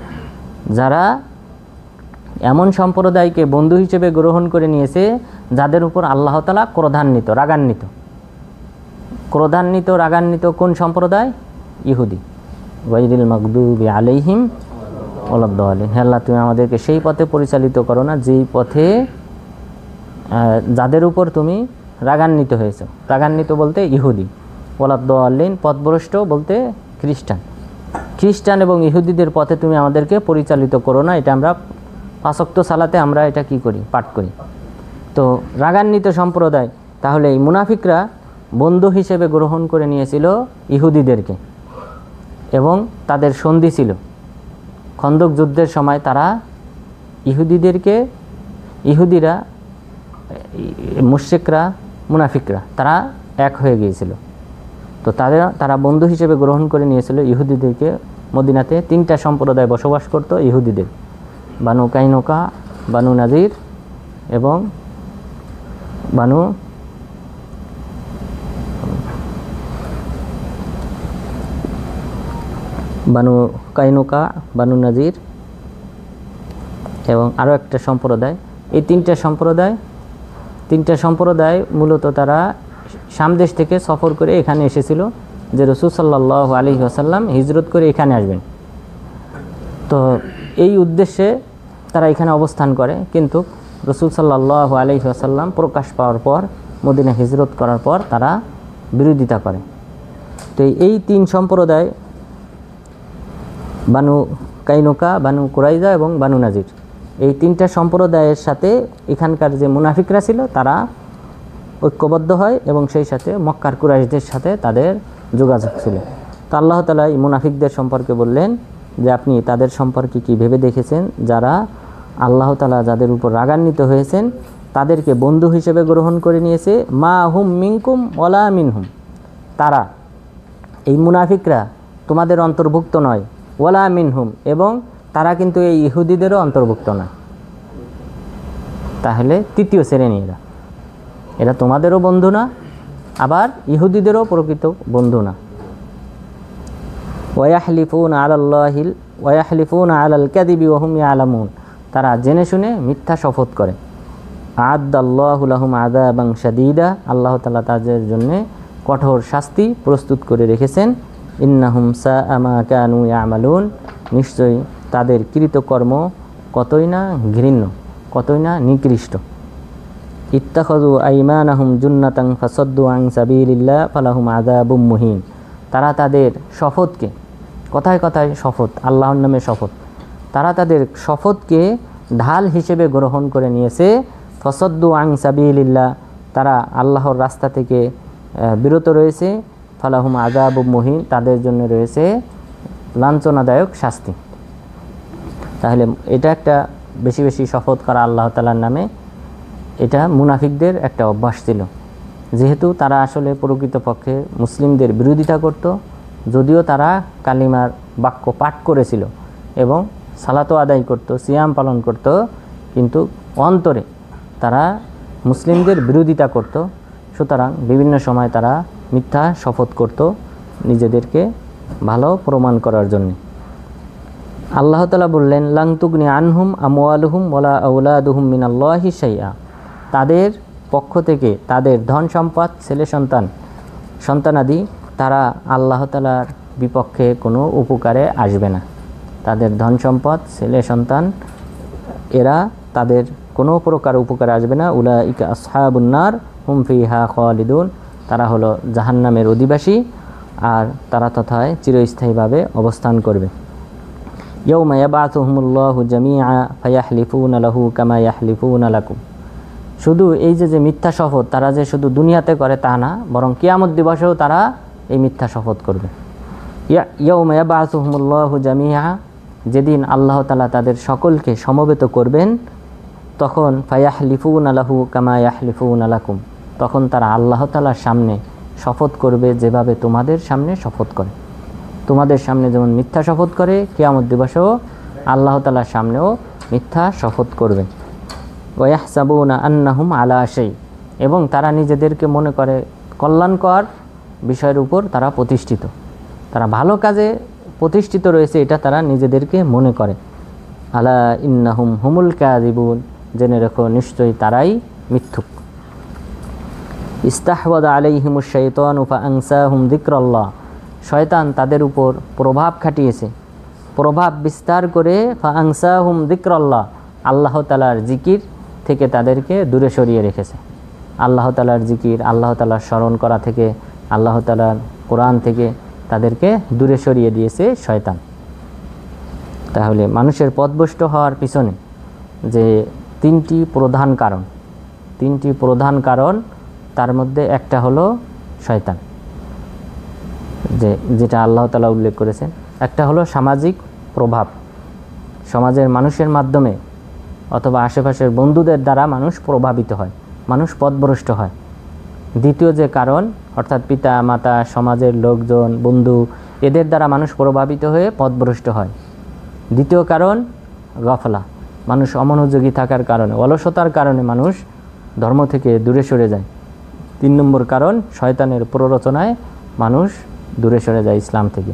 যারা এমন সম্প্রদায়কে বন্ধু হিসেবে গ্রহণ করে নিয়েছে যাদের উপর আল্লাহ তাআলা ক্রোধান্বিত, রাগান্বিত। কোন সম্প্রদায়? ইহুদি। গায়রিল মাগদুবি আলাইহিম ওয়ালাদ-দালিন। হে আল্লাহ, তুমি আমাদেরকে সেই পথে পরিচালিত করো না যেই পথে যাদের উপর তুমি রাগান্বিত হয়েছো। রাগান্বিত বলতে ইহুদি, ওয়ালাদ-দালিন পথভ্রষ্ট বলতে খ্রিস্টান এবং ইহুদিদের পথে তুমি আমাদেরকে পরিচালিত করো না। এটা আমরা 5 ওয়াক্ত সালাতে আমরা এটা কি করি? পাঠ করি। তো রাগান্বিত সম্প্রদায়, তাহলে এই মুনাফিকরা বন্ধু হিসেবে গ্রহণ করে নিয়েছিল ইহুদিদেরকে এবং তাদের সন্ধি ছিল। খন্দক যুদ্ধের সময় তারা ইহুদিরা, মুশরিকরা, মুনাফিকরা তারা এক হয়ে গিয়েছিল। তো তারা বন্ধু হিসেবে গ্রহণ করে নিয়েছিল ইহুদিদেরকে। মদিনাতে 3টা সম্প্রদায় বসবাস করত ইহুদিদের, বানু কাইনুকা, বানু নাজির এবং বানু কাইনুকা, বানু নাজির এবং আরও একটা সম্প্রদায়। এই 3টা সম্প্রদায় মূলত তারা সামদেশ থেকে সফর করে এখানে এসেছিল যে রাসূল সাল্লাল্লাহু আলাইহি ওয়াসাল্লাম হিজরত করে এখানে আসবেন। তো এই উদ্দেশ্যে তারা এখানে অবস্থান করে, কিন্তু রাসূল সাল্লাল্লাহু আলাইহি ওয়াসাল্লাম প্রকাশ পাওয়ার পর, মদিনা হিজরত করার পর তারা বিরোধিতা করে। তো এই 3 সম্প্রদায়, বানু কাইনুকা, বানু কুরাইজা এবং বানু নাজির, এই 3টা সম্প্রদায়ের সাথে এখানকার যে মুনাফিকরা ছিল তারা ঐক্যবদ্ধ হয় এবং সেই সাথে মক্কার কুরাইশদের সাথে তাদের যোগাযোগ ছিল। তো আল্লাহ তাআলা এই মুনাফিকদের সম্পর্কে বললেন যে আপনি তাদের সম্পর্কে কি ভেবে দেখেছেন যারা আল্লাহ তাআলা যাদের উপর রাগান্বিত হয়েছেন তাদেরকে বন্ধু হিসেবে গ্রহণ করে নিয়েছে। মা হুম মিনকুম ওয়ালা মিনহুম, তারা এই মুনাফিকরা তোমাদের অন্তর্ভুক্ত নয়, ওয়ালা মিনহুম, এবং তারা কিন্তু এই ইহুদিদেরও অন্তর্ভুক্ত নয়। তাহলে 3য় শ্রেণী এরা তোমাদেরও বন্ধু না, আবার ইহুদিদেরও প্রকৃত বন্ধু না। ওয়ায়াহলিফুনা আলাল কাযিবি ওয়া হুম ইয়ালামুন, তারা জেনে শুনে মিথ্যা শপথ করে। আ'আদ্দাল্লাহু লাহুম আযাবান শাদীদা, আল্লাহ তাআলা তাদের জন্য কঠোর শাস্তি প্রস্তুত করে রেখেছেন। ইন্নাহুম সাআ মা কানু ইয়ামালুন, নিশ্চয়ই তাদের কৃতকর্ম কতই না ঘৃণ্য, কতই না নিকৃষ্ট। ইত্তাখাযু আইমানাহুম জুন্নাতান ফাসাদ্দু আন সাবিলিল্লাহ ফালাহুম আযাবুম মুহিন, তারা তাদের শপথকে, কথায় কথায় শপথ, আল্লাহর নামে শপথ, তারা তাদের শপথকে ঢাল হিসেবে গ্রহণ করে নিয়েছে। ফাসাদ্দু আন সাবিলিল্লাহ, তারা আল্লাহর রাস্তা থেকে বিরত রয়েছে। ফালাহুম আযাবুম মুহিন, তাদের জন্য রয়েছে লাঞ্ছনাদায়ক শাস্তি। তাহলে এটা একটা বেশি বেশি শপথ করা আল্লাহ তাআলার নামে, এটা মুনাফিকদের একটা অভ্যাস ছিল। যেহেতু তারা আসলে প্রকৃতপক্ষে মুসলিমদের বিরোধিতা করত, যদিও তারা কালিমার বাক্য পাঠ করেছিল এবং সালাতও আদায় করত, সিয়াম পালন করত, কিন্তু অন্তরে তারা মুসলিমদের বিরোধিতা করত। সুতরাং বিভিন্ন সময় তারা মিথ্যা শপথ করত নিজেদেরকে ভালো প্রমাণ করার জন্য। আল্লাহ তাআলা বললেন, লাং তুগনি আনহুম আমওয়ালুহুম ওয়ালা আওলাদুহুম মিনাল্লাহি শাইআ, তাদের পক্ষ থেকে তাদের ধন সম্পদ, ছেলে সন্তানাদি তারা আল্লাহ তাআলার বিপক্ষে কোনো উপকারে আসবে না। তাদের ধন সম্পদ, ছেলে সন্তান এরা তাদের কোনো প্রকার উপকারে আসবে না। উলাইকা আসহাবুন নার হুম ফিহা খালিদুন, তারা হলো জাহান্নামের অধিবাসী আর তারা তথায় চিরস্থায়ীভাবে অবস্থান করবে। ইয়াউমা ইয়াবআসুহুমুল্লাহু জামিআ ফায়াহলিফুনা লাহু কামা ইয়াহলিফুনা লাকুম, শুধু এই যে মিথ্যা শপথ তারা যে শুধু দুনিয়াতে করে তা না, বরং কিয়ামত দিবসেও তারা এই মিথ্যা শপথ করবে। ইয়াউমা ইয়াবআসুহুমুল্লাহু জামিআ, যেদিন আল্লাহ তাআলা তাদের সকলকে সমবেত করবেন, তখন ফায়াহলিফুনা লাহু কামা ইয়াহলিফুনা লাকুম, তখন তারা আল্লাহ তাআলার সামনে শপথ করবে যেভাবে তোমাদের সামনে শপথ করে। তোমাদের সামনে যেমন মিথ্যা শপথ করে, কিয়ামত দিবসেও আল্লাহ তাআলার সামনেও মিথ্যা শপথ করবে। ওয়াহসাবুনা আন্নাহুম আলা শাই, এবং তারা নিজেদেরকে মনে করে কল্যাণকর বিষয়ের উপর তারা প্রতিষ্ঠিত, তারা ভালো কাজে প্রতিষ্ঠিত রয়েছে এটা তারা নিজেদেরকে মনে করে। আলা ইন্নাহুম হুমুল কাযিবুন, জেনে রেখো নিশ্চয়ই তারাই মিথ্যুক। ইস্তাহওয়াদা আলাইহিমুশ শাইতানু ফাআনসাহুম যিকরাল্লাহ, শয়তান তাদের উপর প্রভাব খাটিয়েছে, প্রভাব বিস্তার করে ফাআনসাহুম যিকরাল্লাহ, আল্লাহ তাআলার জিকির থেকে তাদেরকে দূরে সরিয়ে রেখেছে। আল্লাহ তাআলার জিকির, আল্লাহ তাআলার স্মরণ করা থেকে, আল্লাহ তাআলার কোরআন থেকে তাদেরকে দূরে সরিয়ে দিয়েছে শয়তান। তাহলে মানুষের পথভ্রষ্ট হওয়ার পিছনে যে তিনটি প্রধান কারণ, তার মধ্যে একটা হলো শয়তান, যেটা আল্লাহ তাআলা উল্লেখ করেছেন। একটা হলো সামাজিক প্রভাব, সমাজের মানুষের মাধ্যমে অথবা আশেপাশের বন্ধুদের দ্বারা মানুষ প্রভাবিত হয়, মানুষ পথভ্রষ্ট হয়। দ্বিতীয় যে কারণ, অর্থাৎ পিতা মাতা, সমাজের লোকজন, বন্ধু, এদের দ্বারা মানুষ প্রভাবিত হয়ে পথভ্রষ্ট হয়। দ্বিতীয় কারণ গফলা, মানুষ অমনোযোগী থাকার কারণে, অলসতার কারণে মানুষ ধর্ম থেকে দূরে সরে যায়। 3 নম্বর কারণ, শয়তানের প্ররোচনায় মানুষ দূরে সরে যায় ইসলাম থেকে।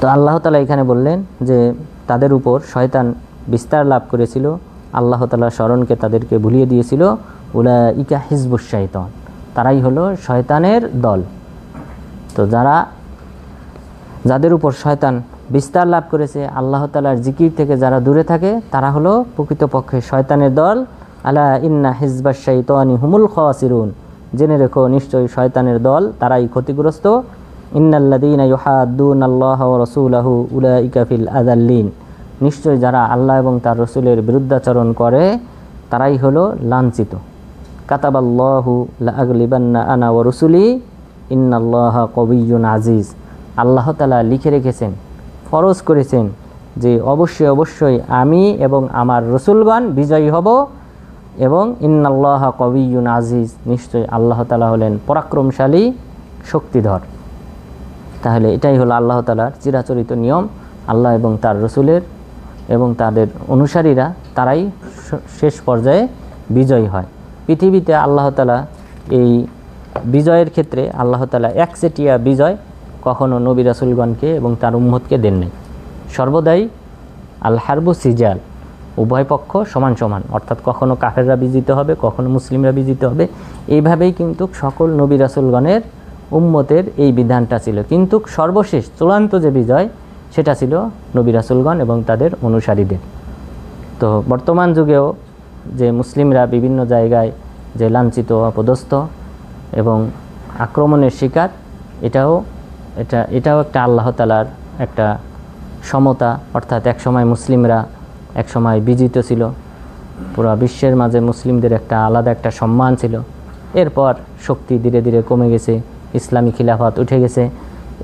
তো আল্লাহ তাআলা এখানে বললেন যে তাদের উপর শয়তান বিস্তার লাভ করেছিল, আল্লাহ তাআলার স্মরণকে তাদেরকে ভুলিয়ে দিয়েছিল। উলাইকা হিজবুশ শাইতান, তারাই হলো শয়তানের দল। তো যাদের উপর শয়তান বিস্তার লাভ করেছে, আল্লাহ তাআলার জিকির থেকে যারা দূরে থাকে, তারা হলো প্রকৃতপক্ষে শয়তানের দল। আলা ইন্না হিজবাশ শাইতানি হুমুল খাসিরুন, জেনে রেখো নিশ্চয়ই শয়তানের দল তারাই ক্ষতিগ্রস্ত। ইন্নাল্লাযীনা ইউহাদ্দুনাল্লাহা ওয়া রাসূলাহু উলাইকা ফিল আযাল্লিন, নিশ্চয়ই যারা আল্লাহ এবং তার রাসূলের বিরুদ্ধাচরণ করে তারাই হলো লাঞ্ছিত। কাতাবাল্লাহু লাআগলিবান্না আনা ওয়া রাসূলি ইন্নাল্লাহা কাবিয়্যুন আজিজ, আল্লাহ তাআলা লিখে রেখেছেন, ফরজ করেছেন যে অবশ্যই আমি এবং আমার রাসূলগণ বিজয়ী হব, এবং ইন্নাল্লাহা কাবিয়্যুন আজিজ, নিশ্চয়ই আল্লাহ তাআলা হলেন পরাক্রমশালী, শক্তিধর। তাহলে এটাই হলো আল্লাহ তাআলার চিরাচরিত নিয়ম। আল্লাহ এবং তার রাসূলের এবং তাদের অনুসারীরা তারাই শেষ পর্যায়ে বিজয়ী হয়। পৃথিবীতে আল্লাহ তাআলা এই বিজয়ের ক্ষেত্রে আল্লাহ তাআলা একচেটিয়া বিজয় কখনো নবী রাসূলগণকে এবং তার উম্মতকে দেন নাই। সর্বদাই আল হারবু সিজাল, উভয় পক্ষ সমান সমান, অর্থাৎ কখনো কাফেররা বিজিত হবে, কখনো মুসলিমরা বিজিত হবে। এইভাবেই কিন্তু সকল নবী রাসূলগণের উম্মতের এই বিধানটা ছিল। কিন্তু সর্বশেষ চূড়ান্ত যে বিজয়, সেটা ছিল নবী রাসূলগণ এবং তাদের অনুসারীদের। তো বর্তমান যুগেও যে মুসলিমরা বিভিন্ন জায়গায় যে লাঞ্ছিত, অপদস্থ এবং আক্রমণের শিকার, এটাও একটা আল্লাহ তাআলার একটা সমতা। অর্থাৎ একসময় মুসলিমরা একসময় বিজিত ছিল, পুরো বিশ্বের মাঝে মুসলিমদের একটা আলাদা একটা সম্মান ছিল। এরপর শক্তি ধীরে ধীরে কমে গেছে, ইসলামী খিলাফত উঠে গেছে।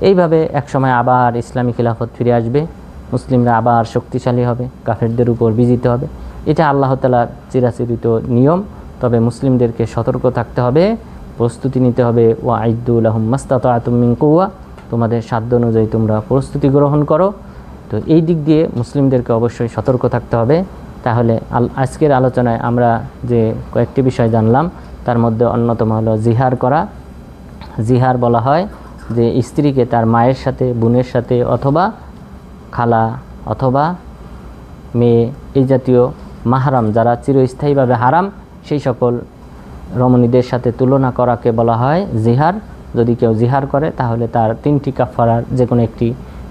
এইভাবে একসময় আবার ইসলামী খিলাফত ফিরে আসবে, মুসলিমরা আবার শক্তিশালী হবে, কাফেরদের উপর বিজিত হবে। এটা আল্লাহ তাআলার চিরাচরিত নিয়ম। তবে মুসলিমদেরকে সতর্ক থাকতে হবে, প্রস্তুতি নিতে হবে। ওয়া আইদ্দু লাহুম মাস্তাতাতুম মিন কুওয়া, তোমাদের সাধ্য অনুযায়ী তোমরা প্রস্তুতি গ্রহণ করো। তো এই দিক দিয়ে মুসলিমদেরকে অবশ্যই সতর্ক থাকতে হবে। তাহলে আজকের আলোচনায় আমরা যে কয়েকটি বিষয় জানলাম, তার মধ্যে অন্যতম হলো জিহার করা। জিহার বলা হয় যে স্ত্রীকে তার মায়ের সাথে, বোনের সাথে, অথবা খালা অথবা মেয়ে, এই জাতীয় মাহারাম যারা চিরস্থায়ীভাবে হারাম, সেই সকল রমণীদের সাথে তুলনা করাকে বলা হয় জিহার। যদি কেউ জিহার করে তাহলে তার 3টি কাফারার যে কোনো একটি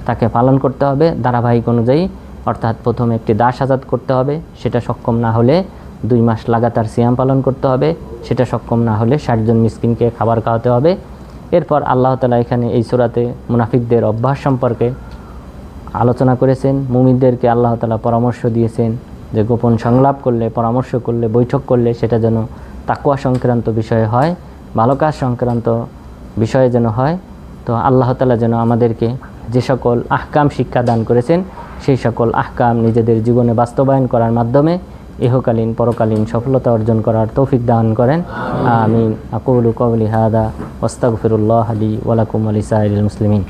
তাকে পালন করতে হবে ধারাবাহিক অনুযায়ী। অর্থাৎ প্রথমে একটি দাস আজাদ করতে হবে, সেটা সক্ষম না হলে 2 মাস লাগাতার সিয়াম পালন করতে হবে, সেটা সক্ষম না হলে 60 জন মিসকিনকে খাবার খাওয়াতে হবে। এরপর আল্লাহ তাআলা এখানে এই সূরাতে মুনাফিকদের অভ্যাস সম্পর্কে আলোচনা করেছেন। মুমিনদেরকে আল্লাহ তাআলা পরামর্শ দিয়েছেন যে গোপন সংলাপ করলে, পরামর্শ করলে, বৈঠক করলে সেটা যেন তাকওয়া সংক্রান্ত বিষয়ে হয়, ভালো কাজ সংক্রান্ত বিষয়ে যেন হয়। তো আল্লাহ তাআলা যেন আমাদেরকে যে সকল আহকাম শিক্ষা দান করেছেন সেই সকল আহকাম নিজেদের জীবনে বাস্তবায়ন করার মাধ্যমে ইহকালীন পরকালীন সফলতা অর্জন করার তৌফিক দান করেন। আমিন। আকুলু কওলি হাদা ওয়াস্তাগফিরুল্লাহ লি ওয়া লাকুম ওয়া লিসাইরিল মুসলিমিন।